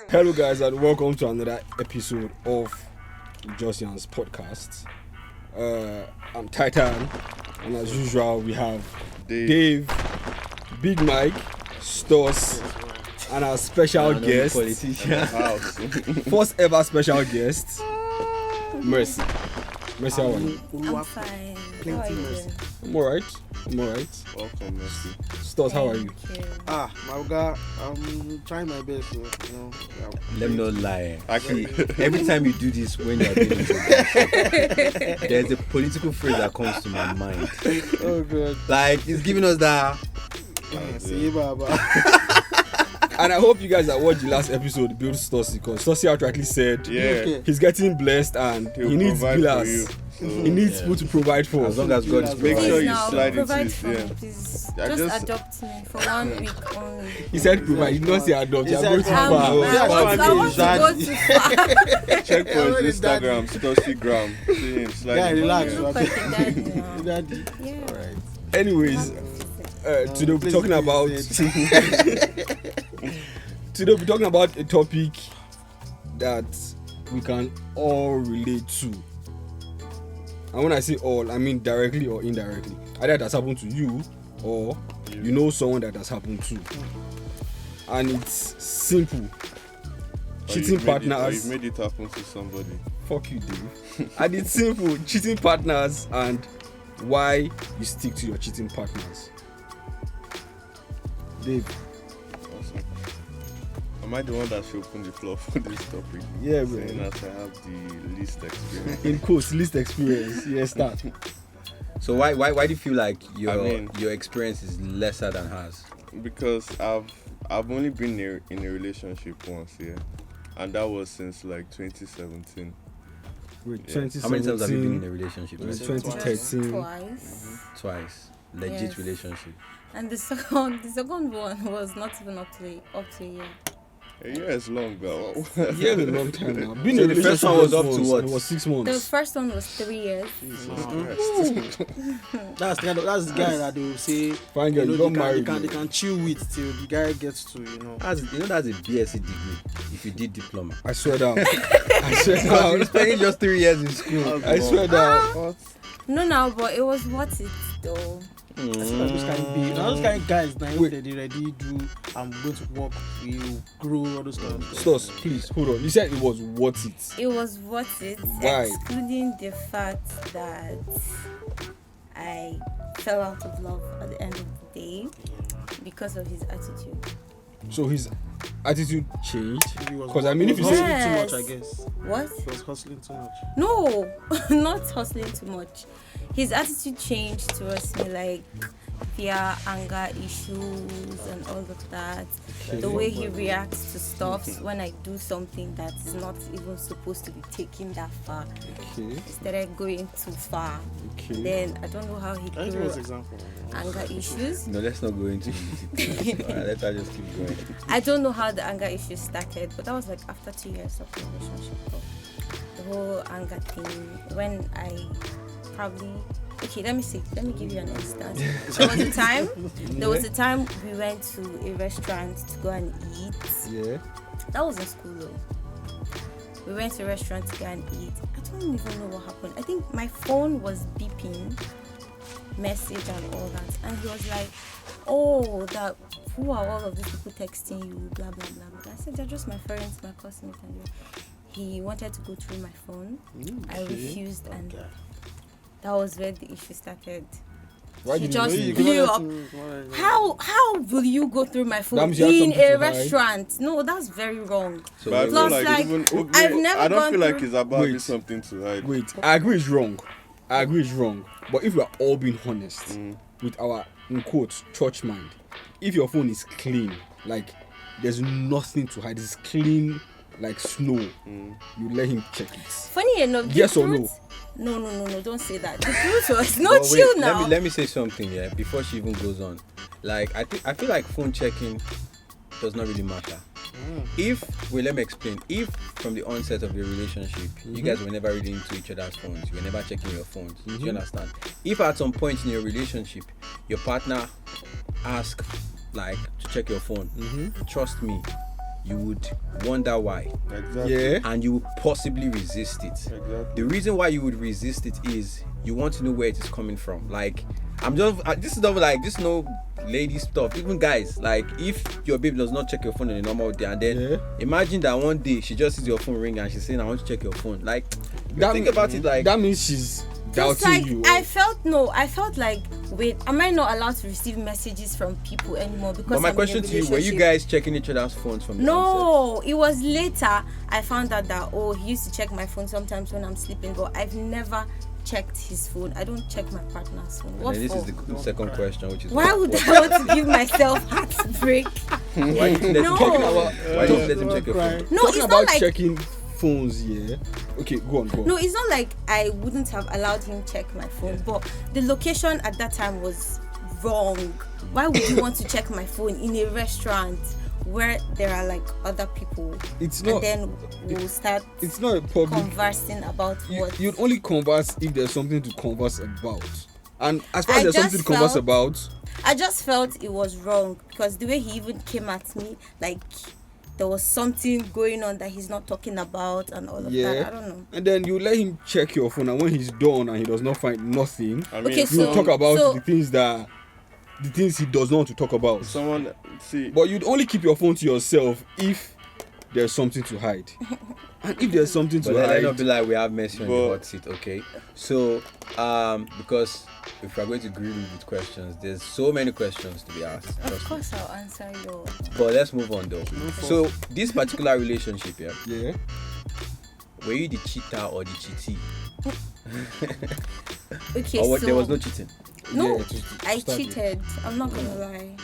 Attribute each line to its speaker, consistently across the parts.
Speaker 1: Hello guys and welcome to another episode of Josian's podcast. I'm Titan and as usual we have Dave, Big Mike, Stoss, and our special guest, first ever special guest, Mercy. Mercy, how are you?
Speaker 2: I'm fine. How are you doing?
Speaker 1: I'm alright.
Speaker 3: Welcome, Mercy.
Speaker 1: Stoss, how are you?
Speaker 4: My guy, I'm trying my best, you know.
Speaker 5: Let me not lie.
Speaker 3: Actually,
Speaker 5: Every time you do this when you're doing this, there's a political phrase that comes to my mind.
Speaker 4: Oh god.
Speaker 5: Like, it's giving us that.
Speaker 4: See, Baba.
Speaker 1: And I hope you guys that watched the last episode build Stossy, because Stossy outrightly said he's getting blessed and he needs pillars. He needs people to provide for.
Speaker 5: As long as God is
Speaker 3: Make sure
Speaker 5: providing.
Speaker 3: you slide into
Speaker 2: provide
Speaker 3: this.
Speaker 2: for me, please. Just adopt me for 1 week only.
Speaker 1: He said provide, he did not say adopt.
Speaker 4: He
Speaker 1: You're
Speaker 4: said
Speaker 1: going too
Speaker 4: provide.
Speaker 1: far.
Speaker 2: I want to go too far.
Speaker 3: Check for his Instagram, Stossygram. See him slide.
Speaker 4: Guy, relax.
Speaker 2: Look like a daddy now.
Speaker 4: Daddy.
Speaker 2: Yeah.
Speaker 1: Anyways, today we're talking about today we're talking about a topic that we can all relate to. And when I say all, I mean directly or indirectly. Either it has happened to you or you know someone that has happened to. And it's simple. Cheating partners.
Speaker 3: You've made it happen to somebody.
Speaker 1: Fuck you, Dave. And it's simple. Cheating partners and why you stick to your cheating partners. Dave.
Speaker 3: Awesome. Am I the one that should open the floor for this topic?
Speaker 1: Yeah,
Speaker 3: Saying
Speaker 1: man.
Speaker 3: that I have the least experience.
Speaker 1: In quotes, least experience. Yeah, start.
Speaker 5: So why do you feel like your experience is lesser than hers?
Speaker 3: Because I've only been in a relationship once, and that was since like 2017.
Speaker 1: Wait,
Speaker 3: Yeah.
Speaker 1: 2017.
Speaker 5: How many times have you been in a relationship?
Speaker 1: It was
Speaker 5: Mercy?
Speaker 1: 2013.
Speaker 2: Twice.
Speaker 5: Twice. Legit
Speaker 2: Yes.
Speaker 5: relationship.
Speaker 2: And the second one was not even up to a year.
Speaker 3: A year is long, girl.
Speaker 1: Yeah, a long time now. Been
Speaker 5: So
Speaker 1: in a
Speaker 5: the first
Speaker 1: relationship
Speaker 5: one was up to
Speaker 1: once,
Speaker 5: what?
Speaker 1: and it was 6
Speaker 2: The
Speaker 1: months.
Speaker 2: first one was 3 years.
Speaker 4: That's the guy that they will say,
Speaker 1: Fine girl, you got married.
Speaker 4: they can chill with till the guy gets to, you know.
Speaker 5: That's a BSc degree if you did diploma.
Speaker 1: I swear down. I swear
Speaker 5: Because you're
Speaker 1: down.
Speaker 5: spending just 3 years in school.
Speaker 1: I swear down.
Speaker 2: No, but it was worth it though.
Speaker 4: Those kind of guys now
Speaker 1: Wait.
Speaker 4: they already do. I'm going to work, you grow, all those kind of stuff.
Speaker 1: Stoss, please, hold on. You said it was worth it.
Speaker 2: It was worth it,
Speaker 1: Why?
Speaker 2: excluding the fact that I fell out of love at the end of the day because of his attitude.
Speaker 1: So his attitude changed.
Speaker 4: He was
Speaker 1: 'Cause I mean, if you say-
Speaker 4: hustling
Speaker 2: Yes.
Speaker 4: too much, I guess.
Speaker 2: What?
Speaker 4: He was hustling too much.
Speaker 2: No, not hustling too much. His attitude changed towards me, like via anger issues and all of that.
Speaker 1: Okay.
Speaker 2: The way he reacts to stuff when I do something that's not even supposed to be taken that far.
Speaker 1: Okay.
Speaker 2: He started going too far.
Speaker 1: Okay.
Speaker 2: Then I don't know how he
Speaker 4: Can you give
Speaker 2: grew
Speaker 4: us an example?
Speaker 2: anger issues.
Speaker 5: No, let's not go into details. Let her just keep going.
Speaker 2: I don't know how the anger issues started, but that was like after 2 years of the relationship. The whole anger thing, when I probably let me give you an instance. There was a time we went to a restaurant to go and eat.
Speaker 1: Yeah.
Speaker 2: That was in school though. We went to a restaurant to go and eat. I don't even know what happened. I think my phone was beeping, message and all that, and he was like, "Oh, that who are all of these people texting you? Blah blah blah." But I said, "They're just my friends, my cousins." And he wanted to go through my phone. I refused, and that was where the issue started.
Speaker 1: Why
Speaker 2: He
Speaker 1: did
Speaker 2: just
Speaker 1: you
Speaker 2: blew up. How will you go through my
Speaker 1: That
Speaker 2: phone
Speaker 1: means you had
Speaker 2: in
Speaker 1: something
Speaker 2: a
Speaker 1: to hide.
Speaker 2: restaurant? No, that's very wrong.
Speaker 5: So
Speaker 3: But I feel
Speaker 2: Plus,
Speaker 3: like,
Speaker 2: like,
Speaker 3: even,
Speaker 2: I've never
Speaker 3: I don't
Speaker 2: gone
Speaker 3: feel like
Speaker 2: through-
Speaker 3: it's about
Speaker 1: Wait.
Speaker 3: this something to hide.
Speaker 1: Wait, I agree it's wrong. But if we are all being honest with our, in quotes, church mind, if your phone is clean, like there's nothing to hide, it's clean like snow, you let him check it.
Speaker 2: Funny enough, the
Speaker 1: Yes or no?
Speaker 2: truth- No, don't say that. The truth was no
Speaker 5: But wait,
Speaker 2: chill now.
Speaker 5: Let me say something, before she even goes on. Like, I feel like phone checking does not really matter. Let me explain. If from the onset of the relationship, you guys were never really into each other's phones, you were never checking your phones, do you understand? If at some point in your relationship, your partner asks like to check your phone, trust me, you would wonder why.
Speaker 3: Exactly.
Speaker 1: Yeah.
Speaker 5: And you would possibly resist it.
Speaker 3: Exactly.
Speaker 5: The reason why you would resist it is you want to know where it is coming from. Like, this is not like this no lady stuff. Even guys, like if your babe does not check your phone on a normal day, and then imagine that one day she just sees your phone ring and she's saying, "I want to check your phone." Like, think about it. Like
Speaker 1: that means she's
Speaker 2: It's
Speaker 1: doubting
Speaker 2: like
Speaker 1: you.
Speaker 2: I felt like, wait, am I not allowed to receive messages from people anymore? Because
Speaker 5: but my
Speaker 2: I'm in a
Speaker 5: question to you: were you
Speaker 2: relationship?
Speaker 5: guys checking each other's phones from the onset?
Speaker 2: No, it was later I found out that he used to check my phone sometimes when I'm sleeping, but I've never checked his phone. I don't check my partner's phone. What
Speaker 5: And this
Speaker 2: for?
Speaker 5: is the second question, which is
Speaker 2: Why would I want to give myself heartbreak?
Speaker 5: why did you let him
Speaker 2: No.
Speaker 5: check your phone? Why did you let him check your phone?
Speaker 2: No,
Speaker 1: Talking
Speaker 2: it's
Speaker 1: about
Speaker 2: not like
Speaker 1: checking phones, yeah. Okay, go on.
Speaker 2: no, it's not like I wouldn't have allowed him check my phone, but the location at that time was wrong. Why would you want to check my phone in a restaurant where there are like other people?
Speaker 1: It's not.
Speaker 2: And then we'll start
Speaker 1: It's not a public.
Speaker 2: conversing about what.
Speaker 1: You'd only converse if there's something to converse about. And as far as
Speaker 2: I
Speaker 1: there's something
Speaker 2: just
Speaker 1: to converse
Speaker 2: felt-
Speaker 1: about,
Speaker 2: I just felt it was wrong because the way he even came at me, like there was something going on that he's not talking about and all of that. I don't know.
Speaker 1: and then you let him check your phone, and when he's done and he does not find nothing,
Speaker 3: I mean,
Speaker 2: Okay,
Speaker 1: you
Speaker 2: so-
Speaker 1: talk about
Speaker 2: so-
Speaker 1: the things he does not want to talk about.
Speaker 3: someone see.
Speaker 1: But you'd only keep your phone to yourself if there's something to hide. And if there's something to
Speaker 5: But let
Speaker 1: hide,
Speaker 5: not be like we have Messi on the
Speaker 3: But-
Speaker 5: hot seat, okay? So, because if we're going to grill you with questions, there's so many questions to be asked.
Speaker 2: Of
Speaker 5: trust me.
Speaker 2: course, I'll answer your.
Speaker 5: But let's move on though. So, this particular relationship, yeah,
Speaker 1: yeah.
Speaker 5: were you the cheater or the cheatee?
Speaker 2: Okay,
Speaker 5: Or what,
Speaker 2: so
Speaker 5: there was no cheating?
Speaker 2: no,
Speaker 1: Yeah, to
Speaker 2: I
Speaker 1: start with.
Speaker 2: cheated. I'm not gonna lie.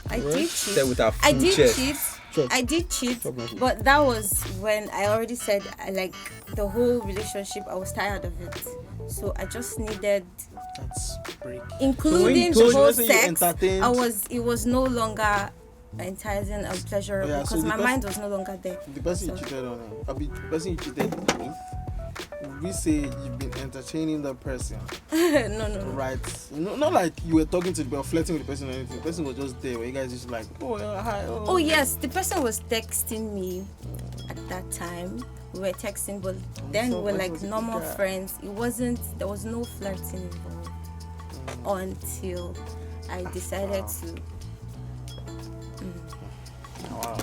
Speaker 2: I did
Speaker 5: Said
Speaker 2: cheat.
Speaker 5: with our
Speaker 2: I
Speaker 5: full
Speaker 2: did
Speaker 5: chest.
Speaker 2: cheat.
Speaker 1: Chop.
Speaker 2: I did cheat,
Speaker 1: Chop my food.
Speaker 2: but that was when I already said like the whole relationship. I was tired of it, so I just needed,
Speaker 4: That's break.
Speaker 2: including
Speaker 4: told
Speaker 2: the
Speaker 4: you
Speaker 2: whole
Speaker 4: yesterday you
Speaker 2: sex.
Speaker 4: entertained-
Speaker 2: It was no longer enticing and pleasurable
Speaker 4: Yeah, so
Speaker 2: because
Speaker 4: the
Speaker 2: my
Speaker 4: person-
Speaker 2: mind was no longer there.
Speaker 4: The person
Speaker 2: So-
Speaker 4: you cheated on, the person you cheated with, we say you've been entertaining that person,
Speaker 2: no.
Speaker 4: right? Not like you were talking to the person, flirting with the person or anything. The person was just there, where you guys just like, oh, hi.
Speaker 2: Oh yes, the person was texting me at that time. We were texting, but then
Speaker 4: so
Speaker 2: we were
Speaker 4: what
Speaker 2: like
Speaker 4: was it,
Speaker 2: normal
Speaker 4: yeah.
Speaker 2: friends. There was no flirting involved until I decided to.
Speaker 4: Wow.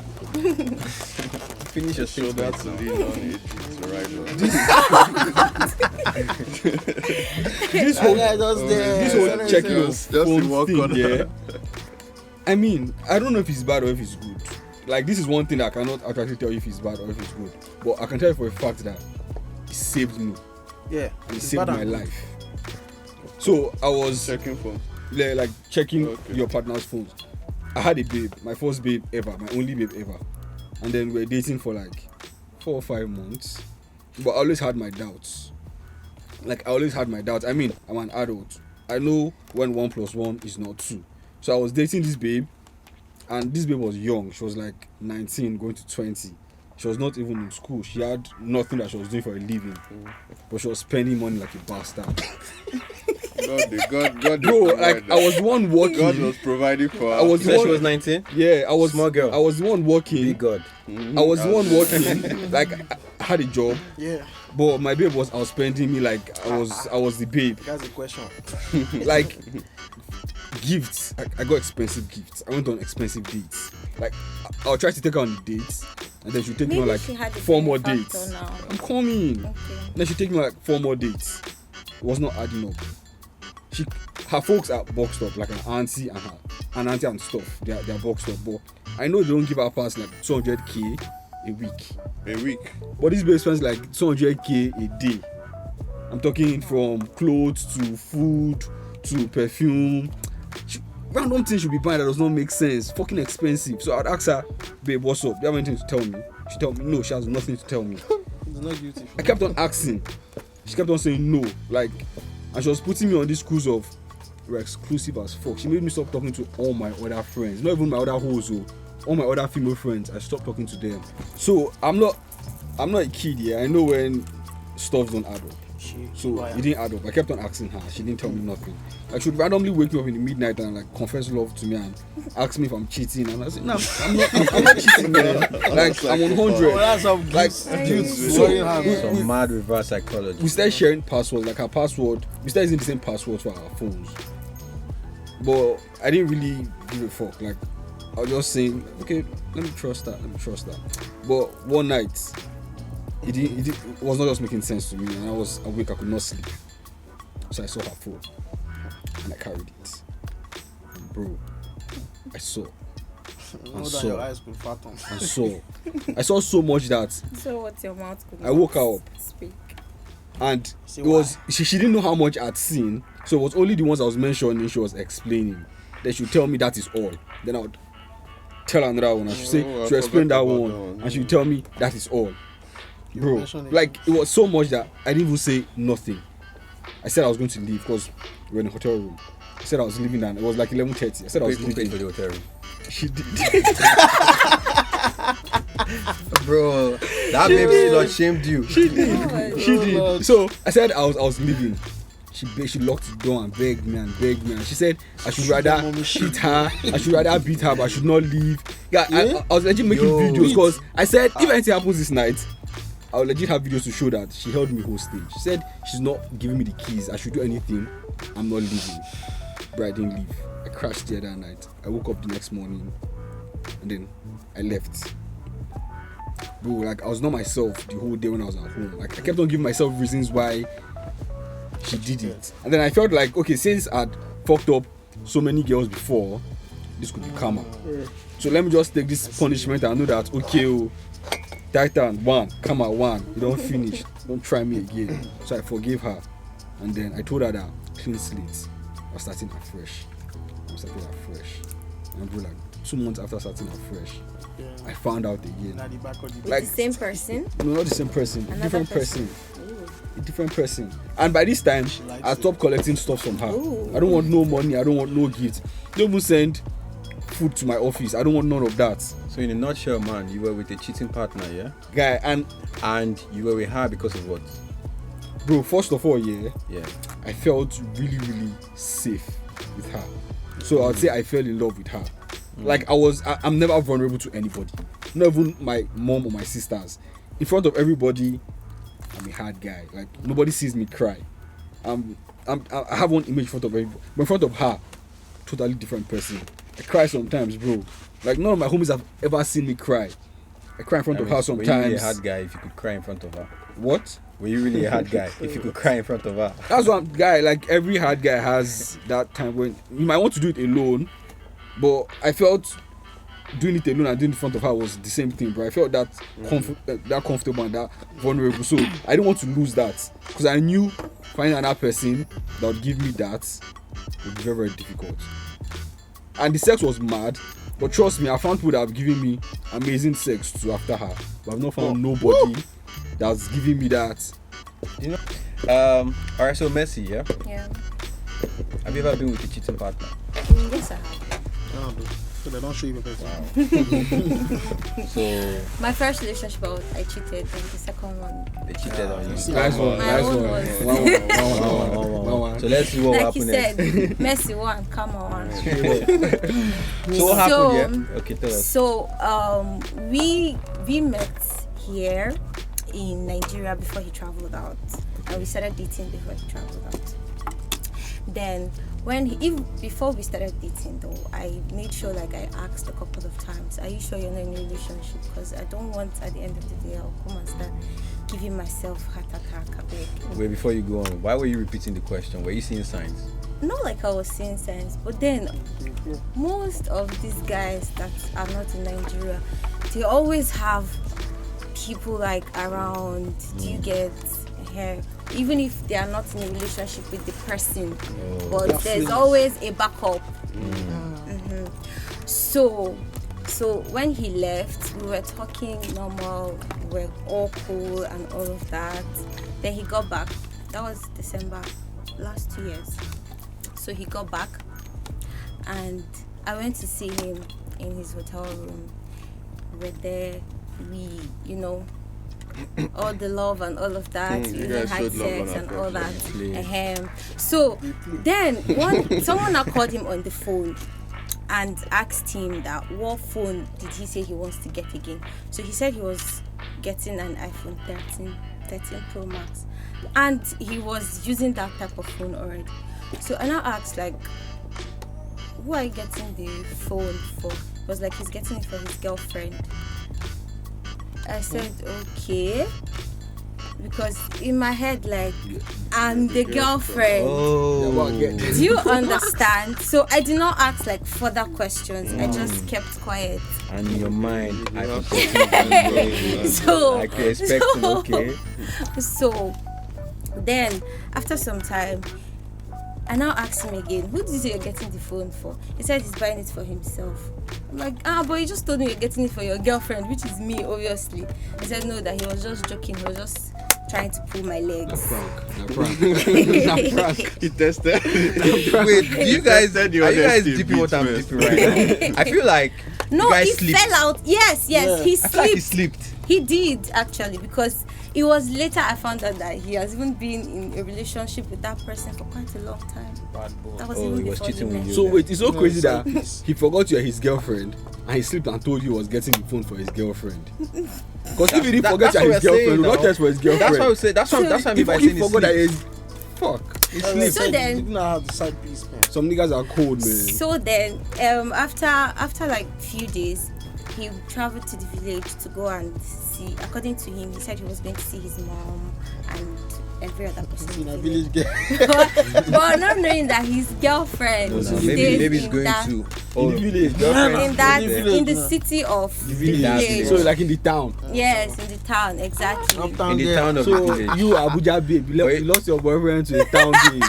Speaker 5: Finish your
Speaker 3: Show that to
Speaker 5: statement now.
Speaker 3: lean on it. It's right.
Speaker 1: This whole
Speaker 4: guy just there.
Speaker 1: this whole
Speaker 4: Just
Speaker 1: checking your
Speaker 3: just to
Speaker 1: phone
Speaker 3: work
Speaker 1: thing,
Speaker 3: on
Speaker 1: yeah.
Speaker 3: that.
Speaker 1: I mean, I don't know if it's bad or if it's good. Like, this is one thing I cannot actually tell you if it's bad or if it's good. But I can tell you for a fact that it saved me.
Speaker 4: Yeah.
Speaker 1: And it
Speaker 4: it's
Speaker 1: saved
Speaker 4: bad
Speaker 1: my
Speaker 4: and-
Speaker 1: life. So I was
Speaker 3: Checking phone.
Speaker 1: like checking
Speaker 3: Okay.
Speaker 1: your partner's phones. I had a babe, my first babe ever, my only babe ever. And then we were dating for like 4 or 5 months. But I always had my doubts. I mean, I'm an adult. I know when 1 + 1 is not 2. So I was dating this babe, and this babe was young. She was like 19, going to 20. She was not even in school. She had nothing that she was doing for a living. But she was spending money like a bastard.
Speaker 3: God,
Speaker 1: Bro, like, I was the one working.
Speaker 3: God was providing for
Speaker 1: I was
Speaker 5: You
Speaker 1: the
Speaker 5: said
Speaker 1: one,
Speaker 5: she was 19?
Speaker 1: yeah, I was
Speaker 5: Small girl.
Speaker 1: I was the one working.
Speaker 5: Big God.
Speaker 1: I was the one working. Like, I had a job,
Speaker 4: Yeah.
Speaker 1: but my babe was outspending me. Like, I was the babe.
Speaker 4: That's the question.
Speaker 1: Like, gifts. I got expensive gifts. I went on expensive dates. Like, I'll try to take her on dates, and then she'll take me on
Speaker 2: Maybe
Speaker 1: like
Speaker 2: she had a
Speaker 1: 4 more
Speaker 2: benefactor
Speaker 1: dates.
Speaker 2: now.
Speaker 1: I'm coming.
Speaker 2: Okay.
Speaker 1: Then she take me like 4 more dates. It was not adding up. Her folks are boxed up, like an auntie and stuff. They're boxed up, but I know they don't give her past like 200k a week.
Speaker 3: a week.
Speaker 1: But this babe spends like 200k a day. I'm talking from clothes to food to perfume. Random things should be buying that does not make sense. Fucking expensive. So I'd ask her, babe, what's up? Do you have anything to tell me? She tell me no. She has nothing to tell me.
Speaker 4: It's not guilty.
Speaker 1: I kept on asking. She kept on saying no. Like, and she was putting me on this cruise of we're exclusive as fuck. She made me stop talking to all my other friends. Not even my other hoes, all my other female friends. I stopped talking to them. So I'm not a kid, yeah. I know when stuff don't add up. So it didn't add up. I kept on asking her. She didn't tell me nothing. Like, she would randomly wake me up in the midnight and like confess love to me and ask me if I'm cheating. And I said, no, I'm not cheating, man. Like, I'm on 100.
Speaker 4: that's how
Speaker 1: Like, dude,
Speaker 5: Some mad reverse psychology.
Speaker 1: we started sharing passwords. Like, her password, we started using the same password for our phones. But I didn't really give a fuck. Like, I was just saying, okay, let me trust that. But one night, it was not just making sense to me, and I was awake, I could not sleep. So I saw her phone and I carried it. And bro, I saw.
Speaker 4: Know that your eyes could fathom.
Speaker 1: I saw so much that
Speaker 2: So what's your mouth could
Speaker 1: I woke her up.
Speaker 2: speak.
Speaker 1: and
Speaker 4: Say
Speaker 1: it was she didn't know how much I'd seen, so it was only the ones I was mentioning she was explaining. Then she would tell me that is all. Then I would tell her another one and she'd say
Speaker 3: I
Speaker 1: she'd explain
Speaker 3: forgot
Speaker 1: that
Speaker 3: about
Speaker 1: one
Speaker 3: that one.
Speaker 1: and she'd tell me that is all.
Speaker 4: You
Speaker 1: Bro,
Speaker 4: mentioned it.
Speaker 1: like it was so much that I didn't even say nothing. I said I was going to leave because we were in a hotel room. I said I was leaving and it was like 11:30. I said I was
Speaker 5: Who paid for
Speaker 1: leaving.
Speaker 5: the hotel room?
Speaker 1: She did.
Speaker 5: Bro, that baby slut shamed you.
Speaker 1: She did. So I said I was leaving. She locked the door and begged me. And she said I should rather hit her. I should rather beat her, but I should not leave. Yeah, I was legit making
Speaker 5: Yo.
Speaker 1: videos because I said if anything happens this night, I'll legit have videos to show that she held me hostage. She said she's not giving me the keys. I should do anything. I'm not leaving. But I didn't leave. I crashed the other night. I woke up the next morning and then I left. Bro, like I was not myself the whole day when I was at home. Like I kept on giving myself reasons why she did it. And then I felt like, okay, since I'd fucked up so many girls before, this could be karma. So let me just take this punishment and know that, okay, oh, Titan, karma, you don't finish. Don't try me again. So I forgave her. And then I told her that clean slate. I was starting afresh. And bro, like 2 months after starting afresh, I found out again.
Speaker 4: At the back of the
Speaker 2: With
Speaker 1: Like-
Speaker 2: the same person?
Speaker 1: No, not the same person.
Speaker 2: Another
Speaker 1: Different
Speaker 2: person.
Speaker 1: person. A different person. And by this time,
Speaker 4: likes
Speaker 1: I stopped collecting stuff from her.
Speaker 2: Ooh.
Speaker 1: I don't want no money. I don't want no gifts. Don't even send food to my office. I don't want none of that.
Speaker 5: So in a nutshell, man, you were with a cheating partner, yeah?
Speaker 1: Guy, and
Speaker 5: And you were with her because of what?
Speaker 1: bro, first of all, yeah,
Speaker 5: Yeah.
Speaker 1: I felt really, really safe with her. So I'd say I fell in love with her. Like I'm never vulnerable to anybody. Not even my mom or my sisters. In front of everybody, I'm a hard guy. Like nobody sees me cry. I have one image in front of everybody, but in front of her, totally different person. I cry sometimes, bro. Like none of my homies have ever seen me cry. I cry in front of her
Speaker 5: Were you really a
Speaker 1: sometimes.
Speaker 5: hard guy if you could cry in front of her?
Speaker 1: What?
Speaker 5: Were you really a hard guy if you could cry in front of her?
Speaker 1: That's what guy. Like every hard guy has that time when you might want to do it alone, but I felt doing it alone and doing it in front of her was the same thing. But I felt that that comfortable and that vulnerable. So I didn't want to lose that because I knew finding another person that would give me that would be very, very difficult. And the sex was mad, but trust me, I found people that have given me amazing sex too after her. But I've not found nobody that's giving me that.
Speaker 5: You know? Alright, so Messi, yeah?
Speaker 2: Yeah.
Speaker 5: Have you ever been with a cheating partner?
Speaker 2: Yes, I have.
Speaker 4: Oh, bro. So they don't show you the person.
Speaker 5: So
Speaker 2: My first relationship, I cheated, and the second one.
Speaker 5: they cheated on you.
Speaker 1: Nice one,
Speaker 2: My
Speaker 1: nice
Speaker 2: own
Speaker 1: one.
Speaker 2: was-
Speaker 1: Wow.
Speaker 5: So let's see what
Speaker 2: Like
Speaker 5: happened
Speaker 2: he
Speaker 5: next.
Speaker 2: said, Messi one, come on.
Speaker 5: So what happened,
Speaker 2: So,
Speaker 5: yeah? Okay, tell us.
Speaker 2: So we met here in Nigeria before he traveled out, and we started dating before he traveled out. Then before we started dating though, I made sure like I asked a couple of times, are you sure you're not in a relationship? Because I don't want at the end of the day I'll come and start giving myself heart attack. I beg.
Speaker 5: Wait, before you go on, why were you repeating the question? Were you seeing signs?
Speaker 2: Not like I was seeing signs, but then most of these guys that are not in Nigeria, they always have people like around. Do you get here? Even if they are not in a relationship with the person, but there's always a backup. Mhm. So when he left, we were talking normal, we were all cool and all of that. Then he got back. That was December last 2 years. So he got back, and I went to see him in his hotel room. We were there. We, all the love and all of that,
Speaker 3: You
Speaker 2: using
Speaker 3: guys
Speaker 2: high
Speaker 3: showed love
Speaker 2: sex
Speaker 3: on
Speaker 2: and
Speaker 3: our
Speaker 2: all that.
Speaker 5: Play.
Speaker 2: So then someone now called him on the phone and asked him that what phone did he say he wants to get again. So he said he was getting an iPhone 13 Pro Max, and he was using that type of phone already. So I now asked, like, who are you getting the phone for? He was like, he's getting it for his girlfriend. I said, okay, because in my head, like, I'm the girlfriend.
Speaker 5: Oh.
Speaker 2: Do you understand? So I did not ask like further questions. I just kept quiet.
Speaker 5: And in your mind, I
Speaker 3: Yeah.
Speaker 5: think
Speaker 2: So
Speaker 5: like you're expecting, okay.
Speaker 2: So then after some time, I now asked him again, who did you say you're getting the phone for? He said he's buying it for himself. I'm like, but you just told me you're getting it for your girlfriend, which is me, obviously. He said no, that he was just joking. He was just trying to pull my legs.
Speaker 3: He tested.
Speaker 5: Wait, do you guys are you guys dipping what I'm dipping right now? I feel like
Speaker 2: No,
Speaker 5: you guys
Speaker 2: he
Speaker 5: slept.
Speaker 2: fell out. Yes,
Speaker 4: Yeah.
Speaker 2: he
Speaker 5: I feel like he
Speaker 2: slipped.
Speaker 5: slept.
Speaker 2: He did actually, because it was later I found out that he has even been in a relationship with that person for quite a long time.
Speaker 4: Bad boy.
Speaker 2: That was
Speaker 5: Oh,
Speaker 2: even
Speaker 5: he was
Speaker 2: before
Speaker 5: cheating
Speaker 2: he
Speaker 5: with
Speaker 2: met.
Speaker 5: you.
Speaker 1: So wait, it's so
Speaker 4: No,
Speaker 1: crazy
Speaker 4: it's
Speaker 1: that
Speaker 4: like-
Speaker 1: he forgot you're his girlfriend and he slept and told you he was getting the phone for his girlfriend. Because if he didn't forget
Speaker 5: That's
Speaker 1: you're
Speaker 5: what
Speaker 1: his
Speaker 5: we're saying
Speaker 1: girlfriend,
Speaker 5: now.
Speaker 1: not just for his girlfriend.
Speaker 5: That's why we say. That's what I mean by
Speaker 1: If
Speaker 5: saying
Speaker 1: he
Speaker 5: he
Speaker 1: forgot that
Speaker 5: slept.
Speaker 1: he's fuck. He
Speaker 4: That's
Speaker 1: sleeps.
Speaker 4: why I
Speaker 2: So
Speaker 4: said
Speaker 2: then-
Speaker 4: you didn't have the side piece, man.
Speaker 1: Some niggas are cold, man.
Speaker 2: So then, after like few days, he traveled to the village to go and see. According to him, he said he was going to see his mom and every other person.
Speaker 4: See,
Speaker 2: in
Speaker 4: na
Speaker 2: the
Speaker 4: village
Speaker 2: village.
Speaker 4: girl.
Speaker 2: but not knowing that his girlfriend
Speaker 5: No,
Speaker 2: stays
Speaker 5: maybe he's
Speaker 2: in
Speaker 5: going
Speaker 2: that,
Speaker 5: to
Speaker 1: In the village.
Speaker 5: girlfriend
Speaker 2: in that
Speaker 4: In the village,
Speaker 2: in the
Speaker 4: no.
Speaker 2: city of the
Speaker 1: Village.
Speaker 2: village.
Speaker 1: So like in the town.
Speaker 2: Yes, in the town, exactly.
Speaker 4: Uptown
Speaker 5: in the
Speaker 4: girl.
Speaker 5: town of the
Speaker 1: So
Speaker 5: village.
Speaker 1: you Abuja babe,
Speaker 5: Wait.
Speaker 1: you lost your boyfriend to a town babe.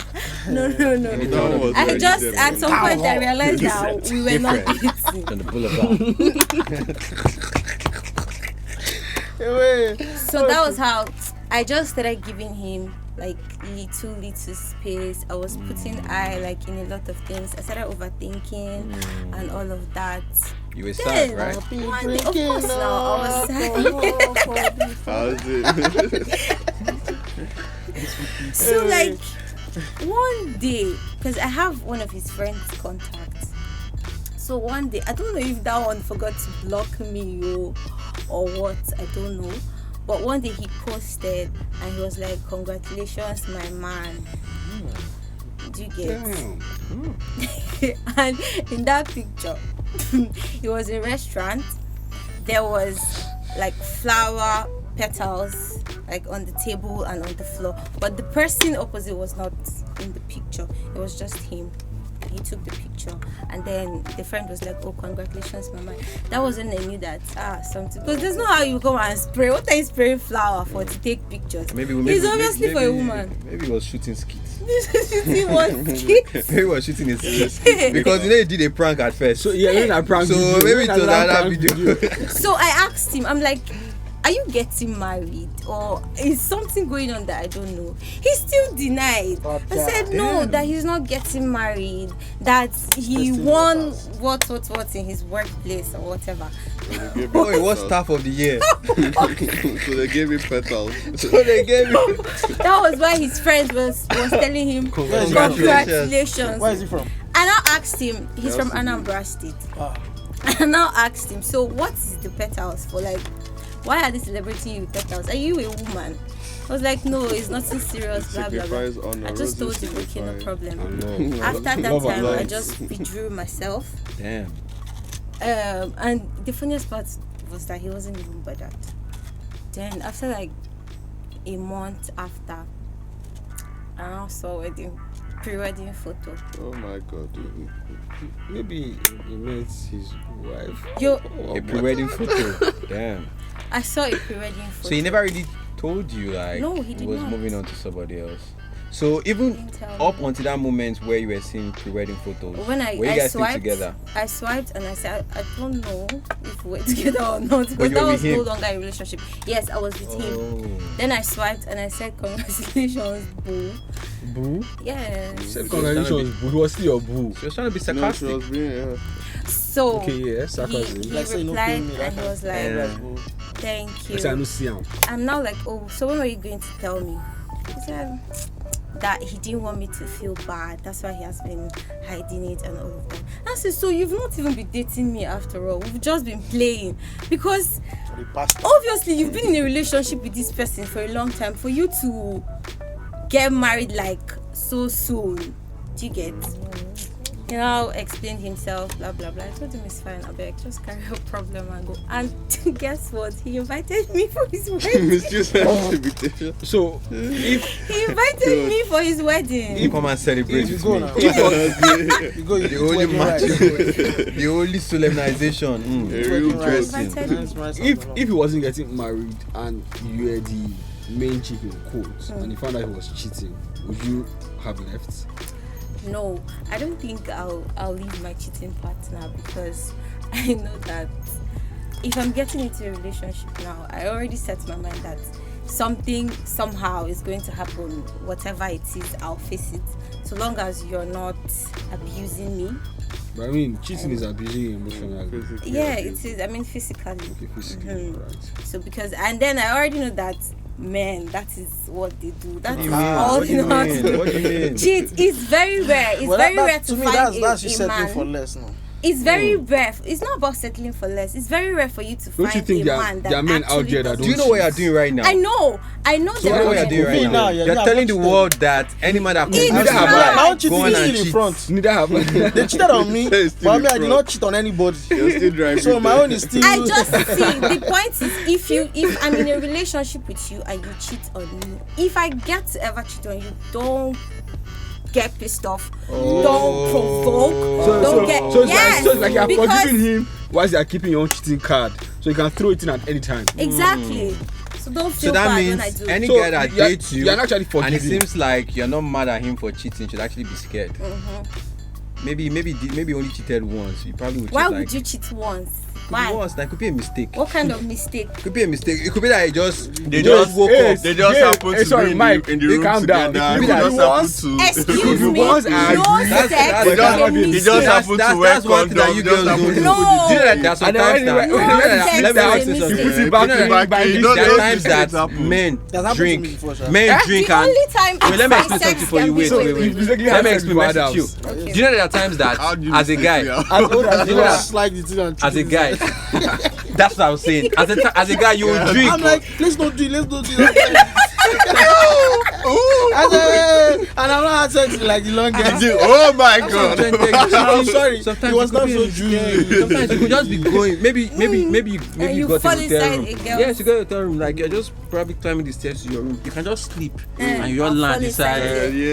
Speaker 2: No.
Speaker 5: In the town of
Speaker 3: was
Speaker 2: I
Speaker 3: already
Speaker 2: just
Speaker 3: there,
Speaker 2: at
Speaker 3: man.
Speaker 2: some point I realized that we were not
Speaker 5: Different.
Speaker 2: dating.
Speaker 5: on the boulevard.
Speaker 2: So that was how I just started giving him like little space. I was putting like in a lot of things. I started overthinking and all of that.
Speaker 5: You were
Speaker 2: Then,
Speaker 5: sad, right?
Speaker 2: one day, of course now, I was sad.
Speaker 3: How's it?
Speaker 2: So like one day, because I have one of his friends' contacts. So one day, I don't know if that one forgot to block me or what, I don't know. But one day he posted and he was like, "Congratulations, my man." Do you get? And in that picture, it was a restaurant. There was like flower petals like on the table and on the floor, but the person opposite was not in the picture. It was just him. He took the picture, and then the friend was like, "Oh, congratulations, mama." That was when I knew that something, because there's no how you go and spray. What are you spraying flower for to take pictures? It's obviously for a woman.
Speaker 5: Maybe he was shooting skits.
Speaker 2: He was cute.
Speaker 5: Maybe he was shooting his skits because you know he did a prank at first.
Speaker 1: So yeah, when I prank
Speaker 5: So
Speaker 1: video,
Speaker 5: maybe
Speaker 1: when
Speaker 5: to
Speaker 1: I
Speaker 5: that
Speaker 1: prank
Speaker 5: video.
Speaker 2: So I asked him, I'm like, "Are you getting married, or is something going on that I don't know?" He still denied. I said no, that he's not getting married, that he
Speaker 4: Testing
Speaker 2: won
Speaker 4: waters.
Speaker 2: what in his workplace or whatever.
Speaker 5: Oh, it was staff of the year.
Speaker 3: So they gave me petals.
Speaker 5: So they gave me.
Speaker 2: That was why his friend was telling him congratulations.
Speaker 4: Where is he from?
Speaker 2: And I asked him, he's from Anambra State.
Speaker 4: Ah.
Speaker 2: And I now asked him, so what is the petals for? Like, why are they celebrating you with petals? Are you a woman? I was like, no, it's nothing serious, blah blah blah.
Speaker 3: Sacrifice honor,
Speaker 2: I just told
Speaker 3: roses
Speaker 2: him, okay, no
Speaker 3: sacrifice.
Speaker 2: problem. After that
Speaker 1: Love and
Speaker 2: time, I
Speaker 1: light.
Speaker 2: just withdrew myself.
Speaker 5: Damn.
Speaker 2: And the funniest part was that he wasn't even bothered. Then after like a month after, I now saw pre-wedding photo.
Speaker 3: Oh my god.
Speaker 1: Maybe he met his wife.
Speaker 2: Yo,
Speaker 5: A pre-wedding photo. Damn.
Speaker 2: I saw a pre-wedding photo.
Speaker 5: So he never really told you like
Speaker 2: No, he did
Speaker 5: was
Speaker 2: not.
Speaker 5: moving on to somebody else. So even
Speaker 2: Didn't tell
Speaker 5: up
Speaker 2: me.
Speaker 5: until that moment where you were seeing pre-wedding photos,
Speaker 2: When
Speaker 5: were you
Speaker 2: I
Speaker 5: guys still
Speaker 2: swiped,
Speaker 5: together?
Speaker 2: I swiped and I said, I don't know if we're together or not,
Speaker 5: But
Speaker 2: because
Speaker 5: you
Speaker 2: that
Speaker 5: were
Speaker 2: was
Speaker 5: with
Speaker 2: no
Speaker 5: him?
Speaker 2: longer a relationship. Yes, I was with him.
Speaker 5: Oh.
Speaker 2: Then I swiped and I said, congratulations, boo.
Speaker 1: Boo.
Speaker 2: Yes.
Speaker 1: Said congratulations, boo. He was still your boo.
Speaker 5: She was trying to be
Speaker 3: No, she
Speaker 5: sarcastic.
Speaker 3: was being,
Speaker 2: So So
Speaker 1: Okay, yeah, sarcasm.
Speaker 2: he
Speaker 4: Like, say, no
Speaker 2: replied
Speaker 4: pay me,
Speaker 2: and he was like, thank
Speaker 1: I say I
Speaker 2: you.
Speaker 1: no see him.
Speaker 2: I'm now like, oh, so when are you going to tell me? He said that he didn't want me to feel bad. That's why he has been hiding it and all of that. I said, so you've not even been dating me after all. We've just been playing. Because
Speaker 4: The pastor.
Speaker 2: obviously you've been in a relationship with this person for a long time. For you to get married like so soon, do you get? He now explained himself, blah blah blah. I told him it's fine, I beg, just carry your problem and go. And guess what? He invited me for his wedding.
Speaker 3: It's just an invitation.
Speaker 1: So
Speaker 2: He invited me for his wedding.
Speaker 5: You come and celebrate
Speaker 4: You
Speaker 5: with
Speaker 4: go
Speaker 5: me.
Speaker 4: now. You go. You
Speaker 5: The
Speaker 4: eat
Speaker 5: only
Speaker 4: wedding
Speaker 5: match,
Speaker 4: rice.
Speaker 5: the only solemnization.
Speaker 3: A real
Speaker 4: Wedding rice.
Speaker 3: person.
Speaker 2: Invited me.
Speaker 4: Nice rice
Speaker 1: if
Speaker 4: and
Speaker 1: he wasn't getting married and you were the main chick in quotes and you found out he was cheating, would you have left?
Speaker 2: No, I don't think I'll leave my cheating partner because I know that if I'm getting into a relationship now, I already set my mind that something somehow is going to happen. Whatever it is, I'll face it. So long as you're not abusing me.
Speaker 1: But I mean, cheating is abusing you emotionally.
Speaker 3: Physically
Speaker 2: Yeah,
Speaker 3: abused.
Speaker 2: it is. I mean, physically.
Speaker 1: Okay, physically,
Speaker 2: Mhm.
Speaker 1: right.
Speaker 2: So because and then I already know that men, that is what they do. That
Speaker 5: What
Speaker 2: is
Speaker 5: do you mean?
Speaker 2: all
Speaker 5: What do
Speaker 2: they
Speaker 5: you
Speaker 2: know how to
Speaker 5: mean?
Speaker 2: do.
Speaker 5: What do you mean?
Speaker 2: Cheat is very rare. It's
Speaker 4: Well,
Speaker 2: very
Speaker 4: that-
Speaker 2: rare
Speaker 4: to
Speaker 2: to
Speaker 4: me,
Speaker 2: find
Speaker 4: that's you
Speaker 2: a
Speaker 4: settling
Speaker 2: man.
Speaker 4: for less now.
Speaker 2: It's very rare. It's not about settling for less. It's very rare for you to
Speaker 1: Don't you
Speaker 2: find
Speaker 1: think
Speaker 2: a
Speaker 1: there are-
Speaker 2: man that
Speaker 1: there are men out
Speaker 2: actually
Speaker 1: there that
Speaker 2: doesn't
Speaker 5: Do you know what you're
Speaker 2: cheat.
Speaker 5: doing right now?
Speaker 2: I know
Speaker 5: So
Speaker 2: there
Speaker 5: what
Speaker 2: are
Speaker 5: you're
Speaker 2: men.
Speaker 5: doing right
Speaker 4: Me
Speaker 5: now?
Speaker 4: now, yeah,
Speaker 5: You're
Speaker 4: yeah,
Speaker 5: telling the
Speaker 4: I'm not
Speaker 5: world that any man that comes
Speaker 2: It's
Speaker 5: out
Speaker 1: not.
Speaker 5: of
Speaker 4: My own
Speaker 5: life,
Speaker 4: cheating
Speaker 5: go on
Speaker 4: is
Speaker 5: and
Speaker 4: still in
Speaker 5: cheat.
Speaker 4: front.
Speaker 1: Neither have
Speaker 4: They cheated on me,
Speaker 3: It's still
Speaker 4: but I
Speaker 3: in
Speaker 4: mean, I did
Speaker 3: front.
Speaker 4: not cheat on anybody.
Speaker 3: You're still driving.
Speaker 4: So my
Speaker 3: there.
Speaker 4: own is still.
Speaker 2: I just see the point is if I'm in a relationship with you and you cheat on me, if I get to ever cheat on you, don't get pissed off, don't provoke, don't get yes,
Speaker 1: so it's like you're
Speaker 2: because
Speaker 1: forgiving him whilst you're keeping your own cheating card, so you can throw it in at any time.
Speaker 2: exactly. So don't feel
Speaker 5: So that
Speaker 2: bad when I
Speaker 5: means
Speaker 2: do.
Speaker 5: any
Speaker 1: So
Speaker 5: guy that
Speaker 1: you're-
Speaker 5: dates you
Speaker 1: you're not actually
Speaker 5: and it
Speaker 1: forgiving.
Speaker 5: seems like you're not mad at him for cheating should actually be scared. Maybe only cheated once. You probably would cheat
Speaker 2: Why
Speaker 5: like
Speaker 2: would you cheat once?
Speaker 5: could be
Speaker 2: Why?
Speaker 5: once. That could be a mistake.
Speaker 2: What kind of mistake?
Speaker 5: Could be a mistake. It could be that
Speaker 3: They
Speaker 1: Yes,
Speaker 3: just
Speaker 1: woke up.
Speaker 3: They just
Speaker 1: Yeah,
Speaker 3: happen to
Speaker 1: sorry,
Speaker 3: be
Speaker 1: Mike,
Speaker 3: in the
Speaker 1: you
Speaker 3: room
Speaker 1: calm down.
Speaker 3: together.
Speaker 1: It
Speaker 3: They
Speaker 1: could be
Speaker 3: just
Speaker 1: that
Speaker 3: happen to.
Speaker 2: Excuse me.
Speaker 1: once I
Speaker 2: No
Speaker 1: agree.
Speaker 2: sex
Speaker 5: That's-
Speaker 2: is
Speaker 5: that's-
Speaker 2: a
Speaker 3: They
Speaker 2: mistake.
Speaker 3: just happen to
Speaker 5: That's
Speaker 3: wear
Speaker 5: one thing that
Speaker 3: condom.
Speaker 5: you
Speaker 3: Just
Speaker 5: girls
Speaker 3: happen
Speaker 5: don't
Speaker 3: to-
Speaker 5: do.
Speaker 2: No.
Speaker 5: Do you know that there are
Speaker 1: And
Speaker 5: sometimes
Speaker 1: then
Speaker 5: that
Speaker 1: when
Speaker 2: No
Speaker 1: you
Speaker 2: sex
Speaker 5: let me
Speaker 2: is a
Speaker 5: ask you
Speaker 2: mistake.
Speaker 5: something.
Speaker 1: put it
Speaker 5: You
Speaker 1: back
Speaker 5: know
Speaker 1: in,
Speaker 5: that
Speaker 1: by
Speaker 3: you
Speaker 1: this
Speaker 3: don't
Speaker 1: time.
Speaker 5: there are
Speaker 3: know
Speaker 5: times
Speaker 3: this
Speaker 5: that
Speaker 3: happen.
Speaker 5: men
Speaker 4: That's happened to
Speaker 5: drink,
Speaker 4: me before, sha.
Speaker 5: men
Speaker 2: The
Speaker 5: drink and
Speaker 2: only time
Speaker 5: wait, let me
Speaker 2: my
Speaker 5: explain
Speaker 2: sex
Speaker 5: something for
Speaker 2: can
Speaker 5: you.
Speaker 2: be-
Speaker 5: Wait.
Speaker 1: Basically,
Speaker 5: Let me
Speaker 1: have sex
Speaker 5: explain
Speaker 1: with
Speaker 5: message you.
Speaker 1: adults.
Speaker 2: Okay.
Speaker 5: Do you know there are times that
Speaker 3: How do you
Speaker 5: as a
Speaker 3: mistake
Speaker 5: guy,
Speaker 3: me out?
Speaker 1: As old as
Speaker 5: You
Speaker 1: you
Speaker 5: know
Speaker 1: are.
Speaker 5: that-
Speaker 4: Slide the thing and
Speaker 5: as a
Speaker 4: cheat
Speaker 5: guy,
Speaker 4: inside.
Speaker 5: that's what I was saying. As a guy, you will drink.
Speaker 4: I'm like, let's not do it. Let's not do it. And I'm not had sex in like the longest.
Speaker 3: Oh my god.
Speaker 4: I'm sorry.
Speaker 5: Sometimes
Speaker 4: It was
Speaker 5: it could
Speaker 4: not
Speaker 5: be
Speaker 4: so
Speaker 5: a
Speaker 4: juicy.
Speaker 5: mistake. Sometimes you could just be going. Maybe
Speaker 2: And
Speaker 5: you
Speaker 2: you
Speaker 5: got
Speaker 2: fall
Speaker 5: a hotel
Speaker 2: inside
Speaker 5: room.
Speaker 2: a girl.
Speaker 5: Yes, you got a hotel room. Like you're just probably climbing the stairs to your room. You can just sleep and you
Speaker 2: I'll
Speaker 5: just land
Speaker 2: fall inside
Speaker 5: inside.
Speaker 3: Yeah.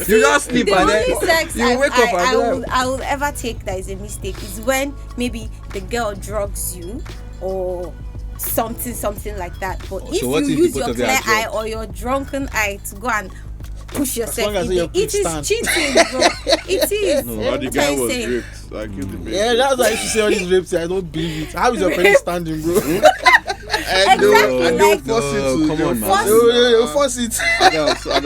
Speaker 5: You just sleep
Speaker 2: The
Speaker 5: and
Speaker 2: only
Speaker 5: then
Speaker 2: sex
Speaker 5: you wake up and
Speaker 2: I will ever take that is a mistake is when maybe the girl drugs you or something like that. But if
Speaker 5: so what
Speaker 2: you
Speaker 5: if the
Speaker 2: use
Speaker 5: both
Speaker 2: your
Speaker 5: of you
Speaker 2: clear
Speaker 5: are
Speaker 2: eye
Speaker 5: drugged?
Speaker 2: or your drunken eye to go and push yourself
Speaker 4: long as
Speaker 2: in
Speaker 4: your
Speaker 2: there, it
Speaker 4: quick
Speaker 2: is
Speaker 4: stand.
Speaker 2: cheating, bro. It is.
Speaker 3: But the
Speaker 2: What
Speaker 3: guy
Speaker 2: are you
Speaker 3: was
Speaker 2: saying?
Speaker 3: raped. Like you the
Speaker 4: Yeah, that's why I used to say all these rapes. I don't believe it. How is your parents standing, bro?
Speaker 2: Exactly,
Speaker 3: And
Speaker 2: like-
Speaker 3: don't force it to.
Speaker 5: Come on, man.
Speaker 2: Force-
Speaker 4: You force it.
Speaker 3: Don't say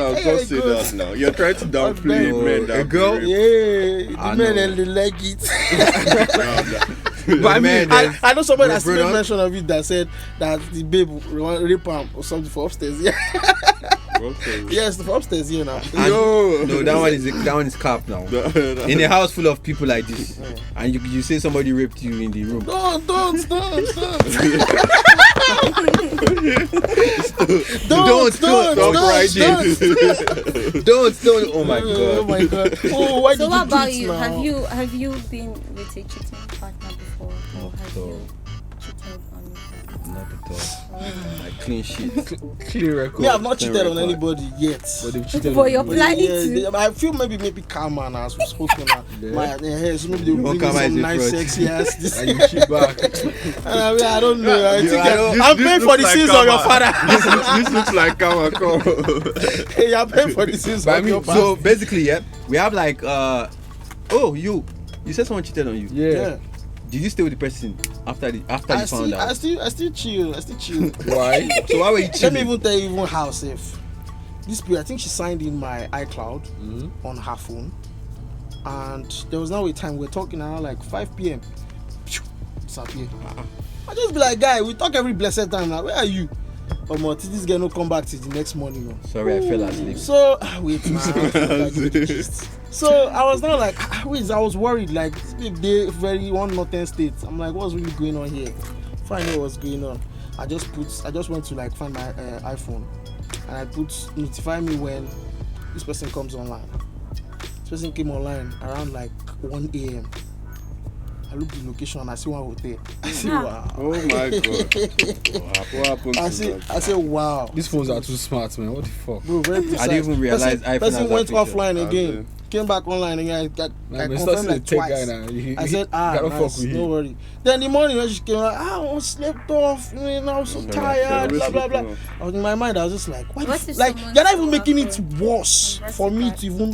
Speaker 3: that now. You're trying to downplay
Speaker 5: No,
Speaker 3: men that
Speaker 5: a girl-
Speaker 3: be raped.
Speaker 4: Yeah,
Speaker 5: I
Speaker 4: the men
Speaker 5: know.
Speaker 4: and they like it.
Speaker 5: But I mean,
Speaker 4: I know somebody that
Speaker 5: Bro,
Speaker 4: made
Speaker 5: don't-
Speaker 4: mention of it that said that the babe rape him or something for upstairs. Yeah, yes, for upstairs. Yeah, now.
Speaker 5: no, that one is cap now. In a house full of people like this, and you say somebody raped you in the room.
Speaker 4: Don't.
Speaker 5: Don't. Oh my
Speaker 4: Oh
Speaker 5: god.
Speaker 4: my god. Oh, why
Speaker 2: So
Speaker 4: did
Speaker 2: what
Speaker 4: you
Speaker 2: about
Speaker 4: cheat
Speaker 2: you?
Speaker 4: now?
Speaker 2: Have you been with a cheating partner before, or have
Speaker 5: No.
Speaker 2: you cheated on your partner?
Speaker 5: Not at all. Like clean sheet.
Speaker 1: Clean record.
Speaker 4: Me, I've not cheated on
Speaker 5: record.
Speaker 4: anybody yet.
Speaker 1: But they've cheated
Speaker 2: But
Speaker 1: on
Speaker 2: you're
Speaker 1: you.
Speaker 2: planning
Speaker 4: Yeah,
Speaker 2: to.
Speaker 4: I feel maybe karma now, as we've spoken now.
Speaker 1: Yeah.
Speaker 4: So maybe they'll
Speaker 5: Your
Speaker 4: bring in
Speaker 5: karma is
Speaker 4: some
Speaker 5: a
Speaker 4: nice,
Speaker 5: fraud.
Speaker 4: sexy ass. This.
Speaker 1: And you cheat back.
Speaker 4: And I mean, I don't know. I think
Speaker 5: I don't-
Speaker 4: I'm
Speaker 3: this
Speaker 4: paying for
Speaker 3: looks
Speaker 4: the
Speaker 3: like
Speaker 4: sins of your
Speaker 3: karma.
Speaker 4: father.
Speaker 3: This looks like karma. Come.
Speaker 4: Hey, I'm paying for the sins
Speaker 5: But I
Speaker 4: of your
Speaker 5: mean,
Speaker 4: father.
Speaker 5: so basically, yeah, we have like you said someone cheated on you.
Speaker 1: Yeah.
Speaker 4: Yeah.
Speaker 5: Did you stay with the person after you
Speaker 4: I
Speaker 5: found out?
Speaker 4: still chill.
Speaker 1: Why?
Speaker 5: So why were you
Speaker 4: Let me
Speaker 5: chilling?
Speaker 4: even tell you even how safe. This period, I think she signed in my iCloud
Speaker 1: Mhm.
Speaker 4: on her phone. and there was now a time we were talking around like 5 p.m. Disappear. I just be like, guy, we talk every blessed time now. Where are you? This guy no come back till the next morning. No.
Speaker 5: Sorry, I fell asleep.
Speaker 4: So wait, so I was now like, wait, I was worried. Like this big day, very one northern state. I'm like, what's really going on here? Before I know what's going on, I just went to like find my iPhone, and I put notify me when this person comes online. This person came online around like 1 a.m. I look the location and I see one hotel. I say, wow.
Speaker 3: Oh my god. What happened
Speaker 4: I say, wow.
Speaker 1: These phones are too smart, man. What the fuck?
Speaker 4: Bro, very precise.
Speaker 5: I didn't even realize iPhone
Speaker 4: person
Speaker 5: has
Speaker 4: went
Speaker 5: that feature.
Speaker 4: offline again. Came back online again. I confirmed like twice. I said, nice, no worry. Then the morning when she came out, I was slept off. I was so tired, blah, blah, blah. I was in my mind, I was just like, what like, you're not even making it worse for me to even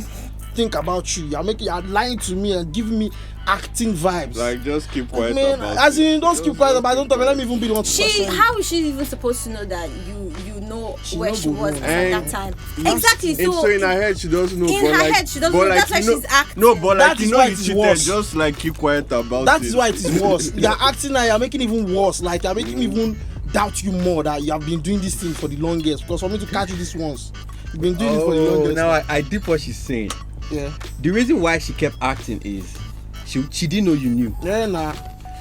Speaker 4: think about you. You're lying to me and giving me acting vibes.
Speaker 3: Like, just keep quiet
Speaker 4: about as in, don't keep quiet about it. Don't talk. Let me even be the one to
Speaker 2: how is she even supposed to know that you know where she was at that time?
Speaker 3: Yes.
Speaker 2: Exactly.
Speaker 3: So in her head she doesn't know.
Speaker 2: In her head she doesn't know. That's why she's acting.
Speaker 3: No, but like, you know,
Speaker 4: why
Speaker 3: you
Speaker 4: it's
Speaker 3: cheated.
Speaker 4: worse.
Speaker 3: Just like keep quiet about
Speaker 4: that
Speaker 3: it.
Speaker 4: Is why it is worse. You're acting now. You're making it even worse. Like you're making me even doubt you more that you have been doing this thing for the longest. Because for me to catch you this once, you've been doing it for the longest.
Speaker 5: Now I did what she's saying.
Speaker 4: Yeah.
Speaker 5: The reason why she kept acting is she didn't know you knew.
Speaker 4: Yeah, nah.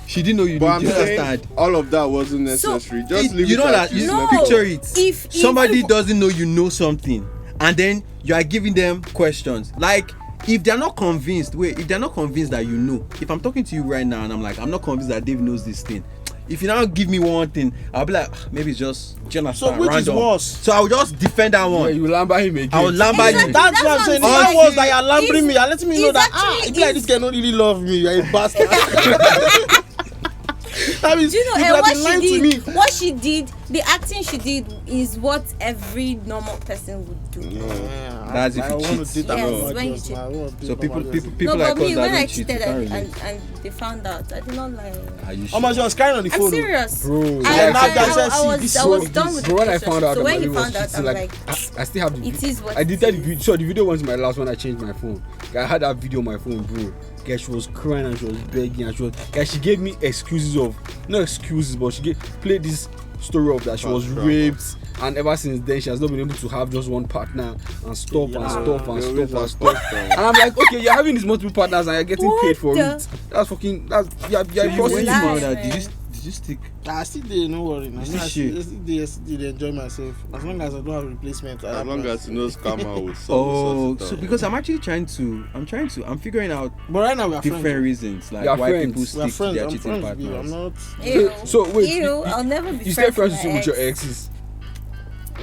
Speaker 5: She didn't know you
Speaker 3: But
Speaker 5: knew.
Speaker 3: I'm saying all of that wasn't necessary.
Speaker 2: So,
Speaker 3: just leave
Speaker 5: you
Speaker 3: it
Speaker 5: know
Speaker 3: at
Speaker 5: that you
Speaker 2: No.
Speaker 5: picture it.
Speaker 2: If
Speaker 5: Somebody doesn't know you know something, and then you are giving them questions. Like if they're not convinced that you know. If I'm talking to you right now and I'm like, I'm not convinced that Dave knows this thing. If you now give me one thing, I'll be like, maybe it's just Jonathan.
Speaker 4: So which
Speaker 5: random.
Speaker 4: is worse?
Speaker 5: So I'll just defend that one.
Speaker 1: Yeah, you lamba him again.
Speaker 5: I will lamba
Speaker 2: Exactly.
Speaker 5: you.
Speaker 4: That's what I'm saying.
Speaker 2: what
Speaker 4: It's
Speaker 2: I'm
Speaker 4: not worse
Speaker 2: saying.
Speaker 4: that you're lambering me. You're letting me know that
Speaker 2: Exactly.
Speaker 4: it's like this guy don't really love me. You're a bastard. That means
Speaker 2: Do you know
Speaker 4: people have
Speaker 2: what
Speaker 4: been lying
Speaker 2: she
Speaker 4: to me.
Speaker 2: did? What she did, the acting she did is what every normal person would do.
Speaker 5: That's if you cheat.
Speaker 2: Yes, when you cheat.
Speaker 5: So people
Speaker 2: No,
Speaker 5: like
Speaker 2: but me,
Speaker 5: us
Speaker 2: when
Speaker 5: that
Speaker 2: I
Speaker 5: don't cheat, you
Speaker 2: cheated
Speaker 5: can't relate.
Speaker 2: and they found out, I did not lie.
Speaker 5: Are you
Speaker 4: How
Speaker 5: sure?
Speaker 4: much you was crying on the
Speaker 2: I'm
Speaker 4: phone?
Speaker 2: serious.
Speaker 1: Bro,
Speaker 2: I was done with
Speaker 1: Bro,
Speaker 2: the
Speaker 1: when I found out
Speaker 2: so
Speaker 1: that
Speaker 2: when
Speaker 1: my
Speaker 2: he
Speaker 1: baby was
Speaker 2: found out,
Speaker 1: cheating,
Speaker 2: I'm
Speaker 1: like,
Speaker 2: like,
Speaker 1: I still have the
Speaker 2: it is what
Speaker 1: I
Speaker 2: it
Speaker 1: did that
Speaker 2: is.
Speaker 1: video. So the video went to my last when I changed my phone. I had that video on my phone, bro. Guy, she was crying and she was begging and she gave me excuses of, not excuses, but she played this story of that she was raped, and ever since then she has not been able to have just one partner and stop. And I'm like, okay, you're having these multiple partners and you're getting paid for it. That's fucking, you're
Speaker 5: When you
Speaker 1: prostitute.
Speaker 5: found out, did you stick?
Speaker 4: I still did, no worry. I
Speaker 5: still
Speaker 4: still enjoy myself. As long as I don't have replacement.
Speaker 3: As long as you know scammer will
Speaker 5: Oh,
Speaker 3: sort it
Speaker 5: so
Speaker 3: out.
Speaker 5: because I'm figuring out
Speaker 4: But right now we are
Speaker 5: different
Speaker 4: friends.
Speaker 5: reasons, like
Speaker 1: We are
Speaker 5: why
Speaker 1: friends.
Speaker 5: people
Speaker 4: We are
Speaker 5: stick to
Speaker 4: friends.
Speaker 5: their
Speaker 4: I'm
Speaker 5: cheating
Speaker 4: friends with you. I'm
Speaker 5: partners.
Speaker 4: not.
Speaker 2: Ew.
Speaker 1: So wait,
Speaker 2: Ew, I'll never be
Speaker 1: you still friends
Speaker 2: with my
Speaker 1: with your
Speaker 2: ex.
Speaker 1: exes?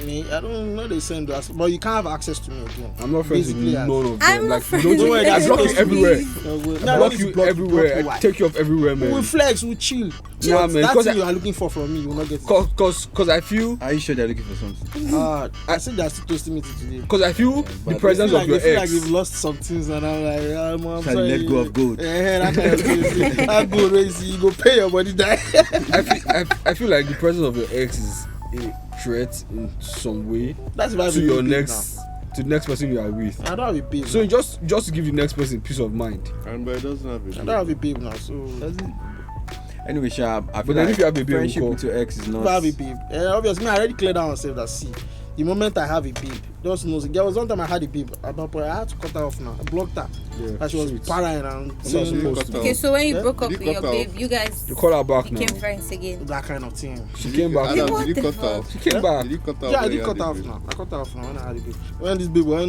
Speaker 4: Me, I don't know they send us, but you can't have access to me again.
Speaker 1: I'm not friends with
Speaker 4: Basically,
Speaker 1: none of them.
Speaker 2: I'm not
Speaker 1: Like,
Speaker 2: friends
Speaker 1: you don't
Speaker 2: with
Speaker 1: I block you
Speaker 2: them.
Speaker 1: everywhere.
Speaker 4: I
Speaker 1: I block you everywhere. I take you off everywhere,
Speaker 4: We
Speaker 1: man.
Speaker 4: flex, we chill.
Speaker 1: Nah,
Speaker 4: But
Speaker 1: man,
Speaker 4: that
Speaker 1: 'cause
Speaker 4: thing
Speaker 1: I-
Speaker 4: you are looking for from me, you will not get it.
Speaker 1: Cause I feel
Speaker 5: Are you sure they're looking for something?
Speaker 4: I think they're still toasting me today.
Speaker 1: Because I feel the
Speaker 5: but
Speaker 1: presence
Speaker 4: Feel
Speaker 1: of
Speaker 4: like,
Speaker 1: your
Speaker 4: they feel like
Speaker 1: ex.
Speaker 4: they've lost some things, and I'm like, I'm
Speaker 5: Trying to
Speaker 4: sorry.
Speaker 5: let go of gold.
Speaker 4: That kind of thing. That gold, where you see, you go pay your body die.
Speaker 1: I feel like the presence of your ex is a threat in some way
Speaker 4: That's why
Speaker 1: to your next to the next person you are with.
Speaker 4: I don't have a babe.
Speaker 1: So
Speaker 4: now.
Speaker 1: just to give the next person peace of mind.
Speaker 3: And but it doesn't have
Speaker 4: I
Speaker 3: it.
Speaker 4: don't have a babe now, so
Speaker 5: Anyway, Sha, I feel
Speaker 1: then
Speaker 5: like
Speaker 1: if you have a babe,
Speaker 5: friendship
Speaker 1: we'll
Speaker 5: with your ex is
Speaker 4: I don't
Speaker 5: not.
Speaker 4: have a babe. Obviously, I already cleared out myself that see. The moment I have a babe, just knows. There was one time I had a babe, but I had to cut her off now. I blocked her.
Speaker 1: Yeah,
Speaker 4: And she was
Speaker 1: sweet.
Speaker 4: partying and
Speaker 1: That's
Speaker 4: saying
Speaker 1: supposed to.
Speaker 2: Okay, so when you
Speaker 4: Yeah?
Speaker 2: broke up
Speaker 3: Did
Speaker 2: with
Speaker 3: you
Speaker 2: your
Speaker 3: cut
Speaker 2: babe,
Speaker 3: off?
Speaker 2: you guys
Speaker 1: You call her back now.
Speaker 2: became friends again.
Speaker 4: that kind of thing.
Speaker 1: She came back.
Speaker 3: Adam,
Speaker 2: What
Speaker 3: did you
Speaker 2: the
Speaker 3: cut
Speaker 2: fuck?
Speaker 3: off?
Speaker 1: She came back.
Speaker 3: Did you cut off?
Speaker 4: Yeah, I
Speaker 3: when
Speaker 4: did
Speaker 3: you
Speaker 4: cut
Speaker 3: had
Speaker 4: off
Speaker 3: the
Speaker 4: now. I cut off now when I had a babe. When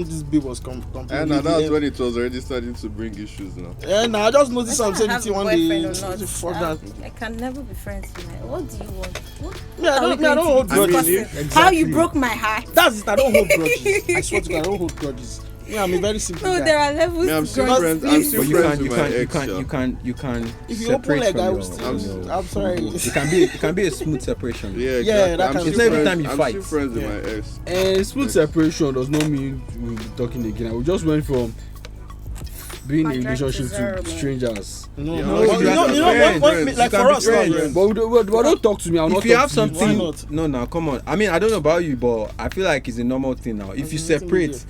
Speaker 4: this babe was completely.
Speaker 3: And now that's when it was already starting to bring issues now.
Speaker 4: Yeah, now I just noticed
Speaker 2: Whether
Speaker 4: something
Speaker 2: I have a
Speaker 4: one day.
Speaker 2: boyfriend or not,
Speaker 4: Fuck that.
Speaker 2: I can never be friends with my. What do you want? What
Speaker 4: Me, I
Speaker 2: are we
Speaker 4: don't
Speaker 2: going
Speaker 4: hold
Speaker 2: to be
Speaker 4: grudges.
Speaker 2: discussing? How you broke my heart?
Speaker 4: That's it. I don't hold grudges. I swear to God, I don't hold grudges. Yeah, I'm a very simple
Speaker 2: No,
Speaker 4: guy.
Speaker 2: there are levels
Speaker 3: Me, I'm
Speaker 2: to
Speaker 3: still
Speaker 2: grudges.
Speaker 3: friends. I'm still
Speaker 5: But you
Speaker 3: friends
Speaker 5: can
Speaker 3: with my ex.
Speaker 5: you can
Speaker 4: If you open
Speaker 5: separate
Speaker 4: like
Speaker 5: from
Speaker 4: I
Speaker 5: your,
Speaker 4: will still.
Speaker 5: from your-
Speaker 4: I'm sorry.
Speaker 5: It can be a smooth separation.
Speaker 3: Yeah, exactly.
Speaker 4: Yeah, that
Speaker 3: I'm
Speaker 4: kind
Speaker 3: still
Speaker 4: of- It's not
Speaker 5: every
Speaker 3: friends-
Speaker 5: time you
Speaker 3: I'm
Speaker 5: fight.
Speaker 3: still friends with
Speaker 4: Yeah.
Speaker 3: my ex.
Speaker 1: And smooth separation does not mean we'll be talking again. We just went from being in a
Speaker 2: Contract
Speaker 1: relationship
Speaker 2: to zero,
Speaker 1: to
Speaker 2: man.
Speaker 1: strangers.
Speaker 4: No,
Speaker 3: Yeah,
Speaker 4: no,
Speaker 3: you
Speaker 4: you
Speaker 3: have
Speaker 4: know,
Speaker 3: to
Speaker 4: you know,
Speaker 3: friends.
Speaker 4: like
Speaker 5: You
Speaker 4: for
Speaker 5: can
Speaker 4: us
Speaker 5: be
Speaker 4: now,
Speaker 5: friends.
Speaker 4: yeah.
Speaker 1: But don't talk to me. I'll not
Speaker 5: If you
Speaker 1: talk
Speaker 5: have
Speaker 1: to you.
Speaker 5: something,
Speaker 4: Why not?
Speaker 5: no, come on. I mean, I don't know about you, but I feel like it's a normal thing now. If you
Speaker 4: Nothing
Speaker 5: separate,
Speaker 4: immediate.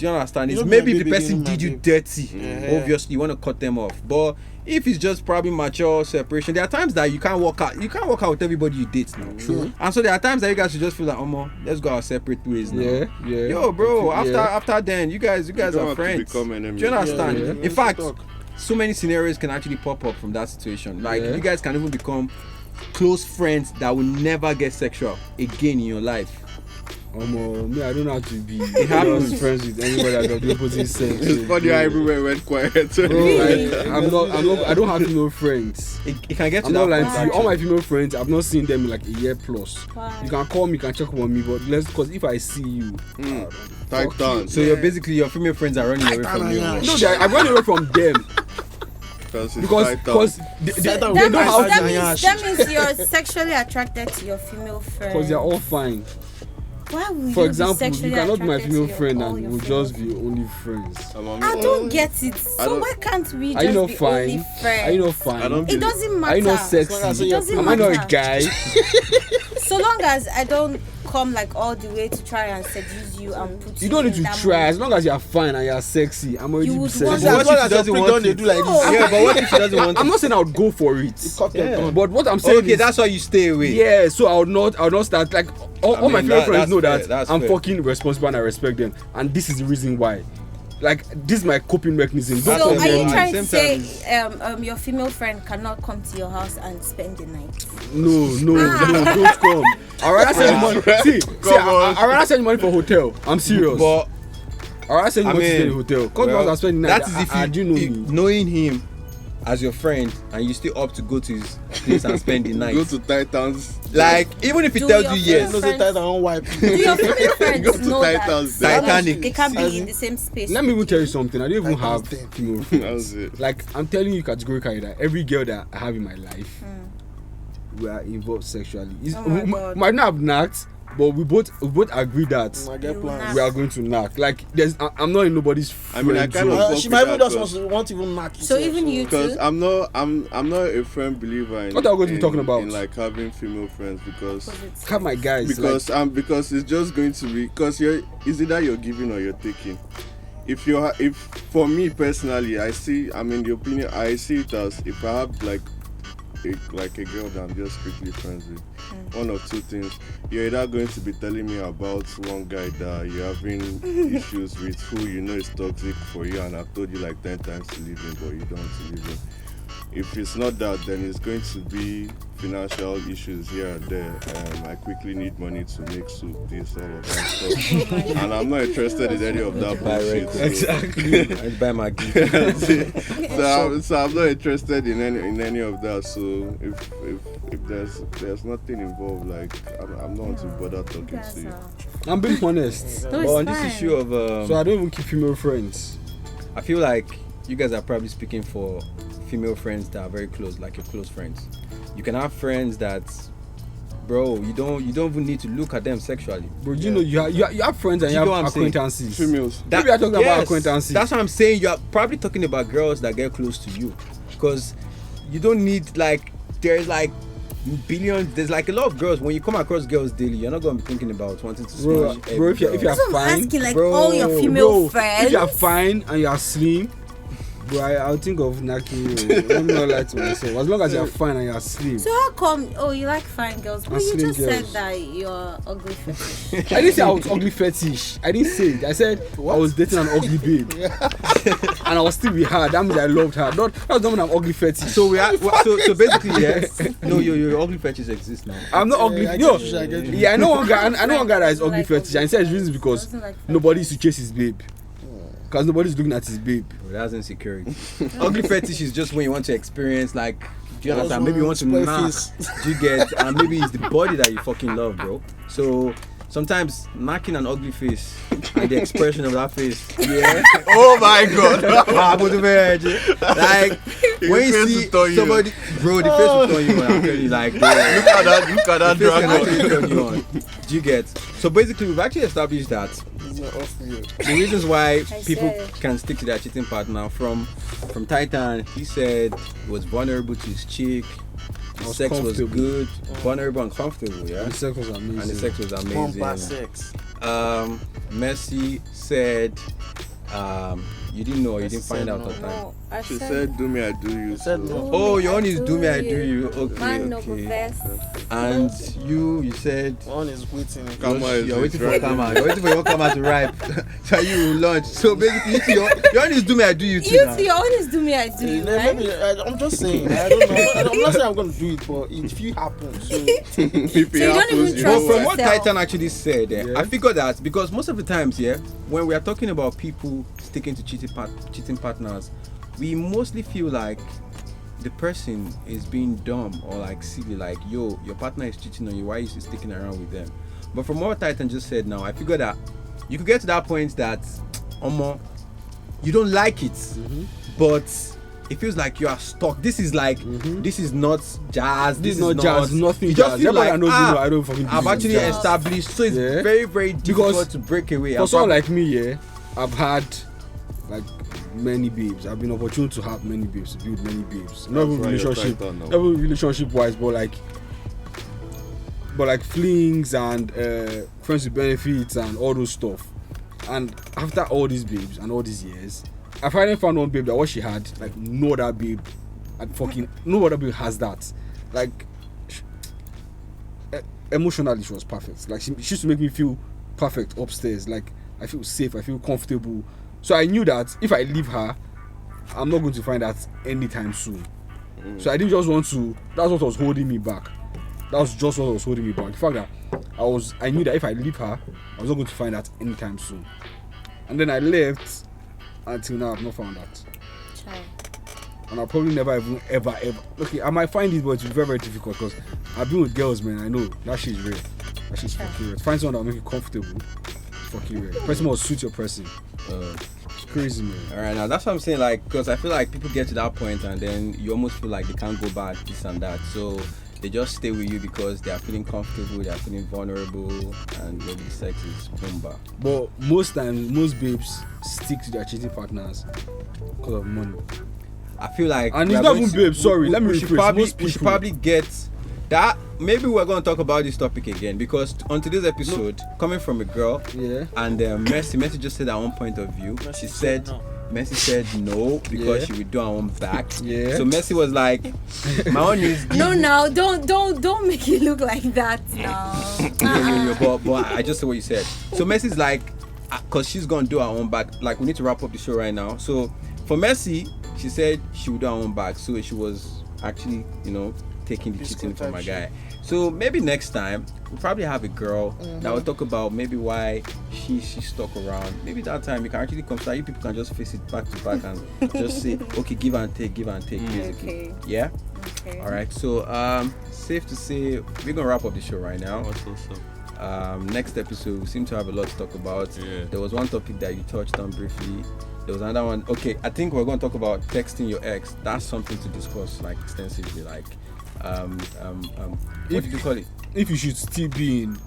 Speaker 5: Do you understand?
Speaker 4: You
Speaker 5: It's
Speaker 4: know,
Speaker 5: maybe
Speaker 4: my
Speaker 5: if the
Speaker 4: baby
Speaker 5: person
Speaker 4: getting my
Speaker 5: did you
Speaker 4: babe.
Speaker 5: dirty,
Speaker 4: Yeah.
Speaker 5: obviously you want to cut them off. But if it's just probably mature separation, there are times that you can't walk out. You can't walk out with everybody you date now.
Speaker 1: True.
Speaker 5: And so there are times that you guys should just feel like, let's go our separate ways now.
Speaker 1: Yeah, yeah.
Speaker 5: Yo, bro.
Speaker 1: Yeah.
Speaker 5: after then, you guys
Speaker 3: don't
Speaker 5: are
Speaker 3: have to
Speaker 5: friends.
Speaker 3: become enemies.
Speaker 5: Do you understand?
Speaker 4: Yeah, yeah.
Speaker 5: In fact,
Speaker 4: Talk.
Speaker 5: so many scenarios can actually pop up from that situation. Like
Speaker 1: Yeah.
Speaker 5: you guys can even become close friends that will never get sexual again in your life.
Speaker 1: Me, I don't have to be
Speaker 5: happens.
Speaker 1: friends with anybody of the opposite sex.
Speaker 3: It's funny how everywhere went quiet.
Speaker 1: Bro, like, I don't have female friends.
Speaker 5: It can get to
Speaker 1: I'm
Speaker 5: that
Speaker 1: not lying
Speaker 5: point,
Speaker 1: to you. All
Speaker 5: actually.
Speaker 1: my female friends, I've not seen them in like a year plus.
Speaker 2: Why?
Speaker 1: You can call me, you can check up on me, but because if I see you,
Speaker 3: Titan.
Speaker 5: So you're basically your female friends are running away from you.
Speaker 4: Yeah.
Speaker 1: no, I'm running away from them because they
Speaker 4: Titan,
Speaker 1: don't
Speaker 4: that
Speaker 1: have
Speaker 2: that means you're sexually attracted to your female friend.
Speaker 1: because they're all fine.
Speaker 2: Why would
Speaker 1: For
Speaker 2: you
Speaker 1: example,
Speaker 2: be
Speaker 1: you
Speaker 2: sexually
Speaker 1: cannot be my
Speaker 2: attracted
Speaker 1: female
Speaker 2: to
Speaker 1: friend
Speaker 2: all
Speaker 1: and
Speaker 2: your
Speaker 1: we'll
Speaker 2: female
Speaker 1: just be only friends.
Speaker 2: I don't get it. So
Speaker 3: don't-
Speaker 2: why can't we
Speaker 1: Are you
Speaker 2: just
Speaker 1: not
Speaker 2: be
Speaker 1: fine?
Speaker 2: only friends?
Speaker 1: Are you not fine?
Speaker 3: I don't
Speaker 2: It doesn't matter.
Speaker 1: Are you not
Speaker 4: As long as
Speaker 1: sexy?
Speaker 2: It
Speaker 4: you're
Speaker 2: doesn't
Speaker 1: Am I not a
Speaker 2: matter.
Speaker 1: guy?
Speaker 2: So long as I don't come like all the way to try and seduce you and put
Speaker 1: You don't need
Speaker 2: in
Speaker 1: to
Speaker 2: that
Speaker 1: try.
Speaker 2: mood.
Speaker 1: As long as you're fine and you're sexy, I'm already
Speaker 2: You would
Speaker 1: sexy.
Speaker 2: want
Speaker 5: But what
Speaker 4: As long
Speaker 5: if
Speaker 4: as
Speaker 5: she
Speaker 4: your
Speaker 5: doesn't
Speaker 4: prick
Speaker 5: want
Speaker 4: don't, they
Speaker 5: it?
Speaker 4: do like
Speaker 2: No.
Speaker 4: this.
Speaker 5: Yeah, but what if she doesn't want
Speaker 1: I'm
Speaker 5: it?
Speaker 1: not saying I would go for it.
Speaker 4: Cut them
Speaker 5: Yeah.
Speaker 4: down.
Speaker 1: But what I'm saying
Speaker 5: Okay,
Speaker 1: is,
Speaker 5: that's why you stay away.
Speaker 1: yeah, so I would not start like all my
Speaker 5: mean,
Speaker 1: female friends
Speaker 5: that's
Speaker 1: know
Speaker 5: fair,
Speaker 1: that
Speaker 5: that's
Speaker 1: I'm
Speaker 5: fair.
Speaker 1: fucking responsible and I respect them, and this is the reason why. Like this is my coping mechanism.
Speaker 2: So
Speaker 1: Don't
Speaker 2: are
Speaker 1: tell
Speaker 2: you
Speaker 1: me
Speaker 2: trying
Speaker 5: At
Speaker 2: to
Speaker 5: the same
Speaker 2: say your female friend cannot come to your house and spend the night?
Speaker 1: no, don't come. I'd rather send you money. See, I'd rather send you money for hotel. I'm serious.
Speaker 5: But
Speaker 1: I'd rather send you
Speaker 5: I
Speaker 1: money to stay in
Speaker 5: mean,
Speaker 1: the hotel. Come to us and spend the night.
Speaker 5: that is if
Speaker 1: I do know
Speaker 5: if
Speaker 1: me.
Speaker 5: knowing him as your friend and you still up to go to his place and spend the night.
Speaker 3: Go to Titans.
Speaker 5: Like even if he
Speaker 2: Do
Speaker 5: tells
Speaker 2: your
Speaker 5: you yes,
Speaker 4: No, say Titan won't wipe.
Speaker 2: Do your female friends
Speaker 3: Go to
Speaker 2: know that
Speaker 3: Titans.
Speaker 5: Titanic.
Speaker 2: they can't be in the same space?
Speaker 1: Let me even tell you something. I don't even
Speaker 4: Titans
Speaker 1: have
Speaker 4: dead.
Speaker 1: female
Speaker 3: That
Speaker 1: friends.
Speaker 3: was it.
Speaker 1: Like I'm telling you categorically that every girl that I have in my life, we are involved sexually.
Speaker 2: Oh my
Speaker 1: we
Speaker 2: God.
Speaker 1: might not have knocked, but we both agree that
Speaker 4: I get plans.
Speaker 1: we are going to knock. Like I'm not in nobody's
Speaker 3: I mean, I
Speaker 1: friend
Speaker 3: kind
Speaker 1: zone.
Speaker 3: of-
Speaker 4: She might even just want to even knock you.
Speaker 2: So even you
Speaker 3: Because
Speaker 2: too?
Speaker 3: I'm not a firm believer in
Speaker 1: What are we going to be talking about?
Speaker 3: in like having female friends because
Speaker 1: Have my guys
Speaker 3: because it's just going to be because it's either you're giving or you're taking. If for me personally, I see it as if I have like a girl that I'm just strictly friends with, one of two things. You're either going to be telling me about one guy that you're having issues with who you know is toxic for you, and I've told you like 10 times to leave him, but you don't want to leave him. If it's not that, then it's going to be financial issues here and there. I quickly need money to make soup, this, all of that stuff. And I'm not interested in any of that bullshit. So-
Speaker 5: exactly. Let's buy my gift.
Speaker 3: so I'm not interested in any of that. So if there's nothing involved, like I'm not going to bother talking to you.
Speaker 1: I'm being honest.
Speaker 2: No,
Speaker 5: But
Speaker 2: it's
Speaker 5: on this
Speaker 2: fine.
Speaker 5: issue of
Speaker 1: So I don't even keep female friends.
Speaker 5: I feel like you guys are probably speaking for female friends that are very close, like your close friends. You can have friends that, bro, you don't even need to look at them sexually.
Speaker 1: Bro, you know you have friends and
Speaker 5: You
Speaker 1: you
Speaker 5: know what
Speaker 1: have
Speaker 5: I'm saying?
Speaker 1: acquaintances.
Speaker 3: Females.
Speaker 1: Maybe you're talking about acquaintances.
Speaker 5: That's what I'm saying. You are probably talking about girls that get close to you, because you don't need there's like billions. There's like a lot of girls. When you come across girls daily, you're not gonna be thinking about wanting to
Speaker 1: Bro,
Speaker 5: smash
Speaker 1: bro,
Speaker 5: every
Speaker 1: if you're
Speaker 5: girl.
Speaker 2: That's what I'm
Speaker 1: fine,
Speaker 2: asking, like
Speaker 5: bro,
Speaker 2: all your female
Speaker 1: bro,
Speaker 2: friends.
Speaker 1: if you're fine and you're slim, bro, I'll think of knocking you. Let me not lie to myself. As long as you're fine and you're slim.
Speaker 2: So how come? Oh, you like fine girls, but
Speaker 1: And
Speaker 2: you
Speaker 1: slim
Speaker 2: just said
Speaker 1: girls.
Speaker 2: that you're ugly fetish.
Speaker 1: I didn't say I was ugly fetish. I didn't say it. I said I was dating an ugly babe. And I was still with her. That means I loved her. That was not when I'm ugly fetish.
Speaker 5: So we are so basically yes. No, your ugly fetish exist now.
Speaker 1: I'm not ugly.
Speaker 4: I
Speaker 1: No.
Speaker 4: get you, I get you.
Speaker 1: Yeah, I know one guy. I know one guy that is
Speaker 2: Doesn't
Speaker 1: ugly
Speaker 2: like
Speaker 1: fetish. And he says reasons because
Speaker 2: Doesn't like
Speaker 1: nobody used to chase his babe. Because nobody's looking at his babe.
Speaker 5: Bro, that's insecurity. Ugly fetish is just when you want to experience, like, do you
Speaker 4: Those
Speaker 5: understand? Maybe you want to
Speaker 4: ones,
Speaker 5: knock.
Speaker 4: square
Speaker 5: Do you get? And maybe it's the body that you fucking love, bro. So sometimes knocking an ugly face and the expression of that face, yeah.
Speaker 3: Oh my god.
Speaker 5: Like when you
Speaker 3: face
Speaker 5: see
Speaker 3: will turn you.
Speaker 5: somebody, bro, the face will turn you on. I'm telling you, like, bro,
Speaker 3: Look at that
Speaker 5: the face can
Speaker 3: dragon.
Speaker 5: actually turn you on. Do you get? So basically, we've actually established that
Speaker 4: It's not off you.
Speaker 5: the reasons why
Speaker 2: I
Speaker 5: people
Speaker 2: said.
Speaker 5: can stick to their cheating partner from Titan, he said he was vulnerable to his chick, the
Speaker 1: Was
Speaker 5: sex was
Speaker 1: comfortable.
Speaker 5: good, vulnerable and comfortable, yeah,
Speaker 1: The sex was amazing.
Speaker 5: and the sex was
Speaker 4: Bomba
Speaker 5: amazing.
Speaker 4: sex.
Speaker 5: Mercy said, you didn't know, you didn't find out on time.
Speaker 2: No, I
Speaker 3: She said, "Do me, I do you."
Speaker 4: said
Speaker 3: so-
Speaker 4: no.
Speaker 5: Oh, your own is do me, I do you. Okay,
Speaker 2: Man, no
Speaker 5: okay.
Speaker 2: verse.
Speaker 5: And you said
Speaker 4: One is waiting.
Speaker 3: Karma is
Speaker 5: you're waiting for
Speaker 3: right.
Speaker 5: karma. You're waiting for your karma to ripe. So you will launch. So basically, your own is do me, I do you too.
Speaker 2: You
Speaker 5: now.
Speaker 2: too, your own is do me, I do you, right?
Speaker 4: Maybe, I'm just saying. I don't know. I'm not saying I'm going to do it, but if you happen, so
Speaker 3: If it
Speaker 2: So you don't
Speaker 3: happens,
Speaker 2: even
Speaker 3: you
Speaker 2: trust
Speaker 5: But
Speaker 3: know
Speaker 5: from
Speaker 3: what?
Speaker 5: what
Speaker 2: yourself.
Speaker 5: Titan actually said,
Speaker 1: Yeah.
Speaker 5: I figured that because most of the times, when we are talking about people sticking to cheating partners, we mostly feel like the person is being dumb or like silly, like, yo, your partner is cheating on you, why are you still sticking around with them? But from what Titan just said now, I figured that you could get to that point that, you don't like it, but it feels like you are stuck. This is like, this is not jazz.
Speaker 1: This is not jazz, nothing
Speaker 5: You just
Speaker 1: jazz.
Speaker 5: feel
Speaker 1: Everybody
Speaker 5: like,
Speaker 1: knows, you know, I don't fucking
Speaker 5: I've
Speaker 1: believe in
Speaker 5: actually
Speaker 1: jazz.
Speaker 5: established, so it's
Speaker 1: Yeah.
Speaker 5: very, very difficult
Speaker 1: Because
Speaker 5: to break away.
Speaker 1: For
Speaker 5: And
Speaker 1: someone
Speaker 5: probably-
Speaker 1: like me, I've had like many babes. I've been opportune to have many babes, to build many babes. Not even
Speaker 3: why you're
Speaker 1: relationship,
Speaker 3: tight on now.
Speaker 1: not even relationship wise, but like flings and friends with benefits and all those stuff. And after all these babes and all these years, I finally found one babe that what she had, like no other babe, and fucking no other babe has that. Like emotionally, she was perfect. Like she used to make me feel perfect upstairs. Like I feel safe, I feel comfortable. So I knew that if I leave her, I'm not going to find that anytime soon. So I didn't just want to. That's what was holding me back. That was just what was holding me back. The fact that I knew that if I leave her, I was not going to find that anytime soon. And then I left. Until now, I've not found that.
Speaker 2: Child.
Speaker 1: And I'll probably never even ever. Okay, I might find it, but it's very, very difficult because I've been with girls, man. I know that shit's real. That shit's fucking real. Find someone that'll make you comfortable. It's fucking real. Person must suit your person. It's crazy, man.
Speaker 5: all right, now that's what I'm saying. Like, because I feel like people get to that point and then you almost feel like they can't go back, this and that. So they just stay with you because they are feeling comfortable, they are feeling vulnerable, and maybe sex is boomba.
Speaker 1: But most times, most babes stick to their cheating partners because of money.
Speaker 5: I feel like,
Speaker 1: And
Speaker 5: we
Speaker 1: it's
Speaker 5: are
Speaker 1: not
Speaker 5: going
Speaker 1: even
Speaker 5: to-
Speaker 1: babes, sorry, let me
Speaker 5: should
Speaker 1: rephrase.
Speaker 5: probably,
Speaker 1: Most
Speaker 5: we should
Speaker 1: people.
Speaker 5: probably get that. Maybe we're going to talk about this topic again because on today's episode, coming from a girl,
Speaker 1: Yeah.
Speaker 5: and Mercy just said her own point of view.
Speaker 4: Mercy
Speaker 5: She said
Speaker 4: said no.
Speaker 5: Mercy said no because
Speaker 1: Yeah.
Speaker 5: she would do her own back.
Speaker 1: Yeah.
Speaker 5: So Mercy was like, my own is
Speaker 2: No, now don't make it look like that now.
Speaker 5: but I just said what you said. So Mercy's like, cause she's gonna do her own back. Like we need to wrap up the show right now. So for Mercy, she said she would do her own back. So she was actually, taking the
Speaker 4: Disco
Speaker 5: cheating from
Speaker 4: type
Speaker 5: my
Speaker 4: shit.
Speaker 5: guy. So maybe next time we'll probably have a girl that will talk about maybe why she stuck around. Maybe that time you can actually come. So you people can just face it back to back and just say, okay, give and take, basically.
Speaker 2: Okay.
Speaker 5: Yeah.
Speaker 2: Okay.
Speaker 5: All right. So safe to say we're gonna wrap up the show right now.
Speaker 3: What's up?
Speaker 5: Next episode we seem to have a lot to talk about.
Speaker 3: Yeah.
Speaker 5: There was one topic that you touched on briefly. There was another one. Okay, I think we're going to talk about texting your ex. That's something to discuss like extensively. Like, what did you call it?
Speaker 1: If you should still be in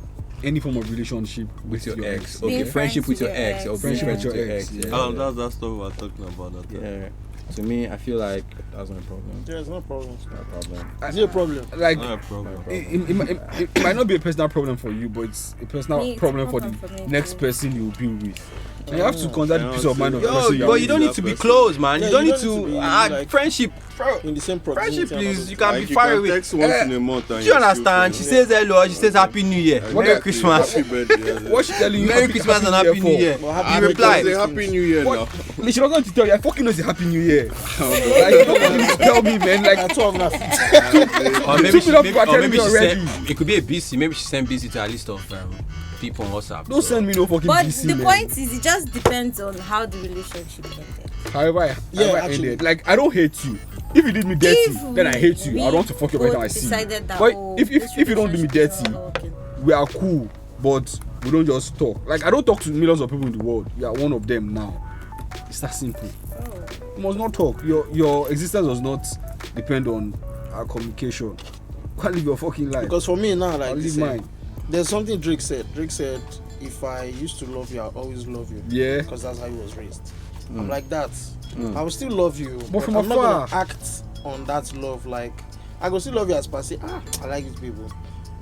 Speaker 1: any form of relationship
Speaker 5: With your ex.
Speaker 2: Being
Speaker 5: Okay, friendship
Speaker 2: friends
Speaker 5: with your
Speaker 2: with your
Speaker 5: ex
Speaker 2: ex,
Speaker 5: or being
Speaker 1: Friendship
Speaker 5: friends
Speaker 1: with
Speaker 5: with
Speaker 1: your
Speaker 5: your
Speaker 1: ex,
Speaker 5: ex.
Speaker 1: yeah.
Speaker 3: That's the stuff we're talking about. That time.
Speaker 5: Yeah. To me, I feel like that's not a problem.
Speaker 4: There's no problem.
Speaker 5: Not a problem.
Speaker 4: Is it a problem?
Speaker 1: Like,
Speaker 3: Not a problem.
Speaker 1: it might not be a personal problem for you, but it's a personal
Speaker 2: Me, it's a
Speaker 1: problem for
Speaker 2: problem
Speaker 1: the
Speaker 2: for me
Speaker 1: next
Speaker 2: too.
Speaker 1: person you'll be with. And you have to consider the
Speaker 3: Yeah,
Speaker 1: peace of mind of the
Speaker 5: Yo,
Speaker 1: person
Speaker 5: but
Speaker 1: you're
Speaker 5: you don't
Speaker 1: with.
Speaker 5: need to be close, man.
Speaker 4: Yeah,
Speaker 5: you don't
Speaker 4: you
Speaker 5: need
Speaker 4: don't need
Speaker 5: to.
Speaker 4: to be, like,
Speaker 5: friendship, bro.
Speaker 4: In the same proximity.
Speaker 5: Friendship,
Speaker 4: and
Speaker 5: please.
Speaker 4: all
Speaker 5: You
Speaker 4: that.
Speaker 5: can be far away.
Speaker 3: Text once
Speaker 5: Eh,
Speaker 3: in a month. And
Speaker 5: Do you
Speaker 3: you're still
Speaker 5: understand? She
Speaker 3: friends.
Speaker 5: says hello. She says Happy New Year.
Speaker 3: Yeah,
Speaker 5: Merry
Speaker 3: exactly.
Speaker 5: Christmas.
Speaker 3: Happy birthday.
Speaker 1: What's she telling you?
Speaker 5: Merry Christmas and Happy New Year.
Speaker 4: Well, happy
Speaker 5: You
Speaker 4: birthday.
Speaker 5: reply.
Speaker 3: Say Happy New Year now.
Speaker 1: She doesn't want to tell you. I fucking know it's a happy new year. Like, you don't want to tell me, man. Like,
Speaker 4: At 12 and a half.
Speaker 5: Or
Speaker 1: The
Speaker 5: maybe
Speaker 1: two people are telling me
Speaker 5: she
Speaker 1: already.
Speaker 5: sent. It could be a BC. Maybe she sent BC to a list of people on WhatsApp.
Speaker 1: don't send me no fucking
Speaker 2: But
Speaker 1: BC,
Speaker 2: the
Speaker 1: man.
Speaker 2: point is, it just depends on how the relationship ended.
Speaker 1: However,
Speaker 4: Yeah,
Speaker 1: I
Speaker 4: actually.
Speaker 1: ended. Like, I don't hate you. If you did me dirty,
Speaker 2: If
Speaker 1: then I hate you.
Speaker 2: we
Speaker 1: I don't want to fuck you every time I
Speaker 2: both
Speaker 1: see you.
Speaker 2: decided that,
Speaker 1: But
Speaker 2: oh,
Speaker 1: if
Speaker 2: this
Speaker 1: you don't do me
Speaker 2: relationship is
Speaker 1: dirty,
Speaker 2: not working.
Speaker 1: we are cool, but we don't just talk. Like, I don't talk to millions of people in the world. You are one of them now. It's that simple.
Speaker 2: Oh.
Speaker 1: You must not talk. Your existence does not depend on our communication. You can't live your fucking life.
Speaker 4: Because for me now,
Speaker 1: I'll
Speaker 4: like
Speaker 1: live
Speaker 4: this,
Speaker 1: mine.
Speaker 4: there's something Drake said. Drake said, if I used to love you, I'll always love you.
Speaker 1: Yeah.
Speaker 4: Because that's how he was raised. I'm like that. I will still love you.
Speaker 1: But from
Speaker 4: I'm not
Speaker 1: afar.
Speaker 4: gonna act on that love. Like, I will still love you as per se, I like these people.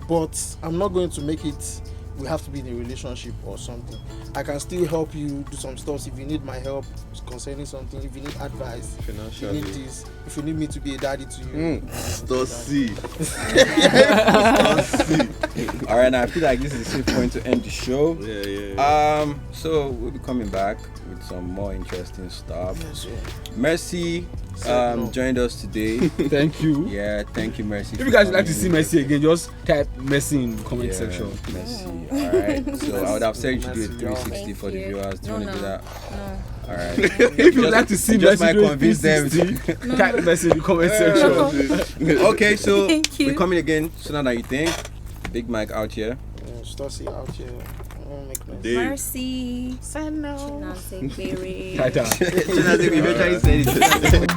Speaker 4: But I'm not going to make it we have to be in a relationship or something. I can still help you do some stuff if you need my help concerning something, if you need advice, if you
Speaker 3: Financially.
Speaker 4: need this, if you need me to be a daddy to you.
Speaker 3: Stussy.
Speaker 5: All right, now I feel like this is a safe point to end the show.
Speaker 3: Yeah.
Speaker 5: So we'll be coming back with some more interesting stuff.
Speaker 4: Yes, yeah.
Speaker 5: Mercy
Speaker 4: No.
Speaker 5: joined us today.
Speaker 1: Thank you.
Speaker 5: Yeah, thank you, Mercy.
Speaker 1: If
Speaker 5: for
Speaker 1: you guys would like to
Speaker 5: coming.
Speaker 1: see Messi again, just type Messi in the comment
Speaker 5: Yeah,
Speaker 1: section.
Speaker 5: Mercy. All right. So I would have said you should do a
Speaker 4: Mercy,
Speaker 5: 360
Speaker 2: Thank
Speaker 5: for the
Speaker 2: you.
Speaker 5: viewers. Do you
Speaker 2: No,
Speaker 5: want to do
Speaker 2: no.
Speaker 5: that?
Speaker 2: No.
Speaker 5: All right.
Speaker 1: If you'd like to see
Speaker 5: just
Speaker 1: Messi
Speaker 5: might
Speaker 1: doing
Speaker 5: convince them.
Speaker 1: 360, type Messi in the comment section.
Speaker 5: Okay, so
Speaker 2: Thank you.
Speaker 5: we're coming again sooner than you think. Big Mike out here.
Speaker 4: Stussy out here. I won't make noise.
Speaker 3: Dave.
Speaker 2: Mercy.
Speaker 4: Say no.
Speaker 2: Chinase Query.
Speaker 1: Tighter.
Speaker 5: Eventually said it.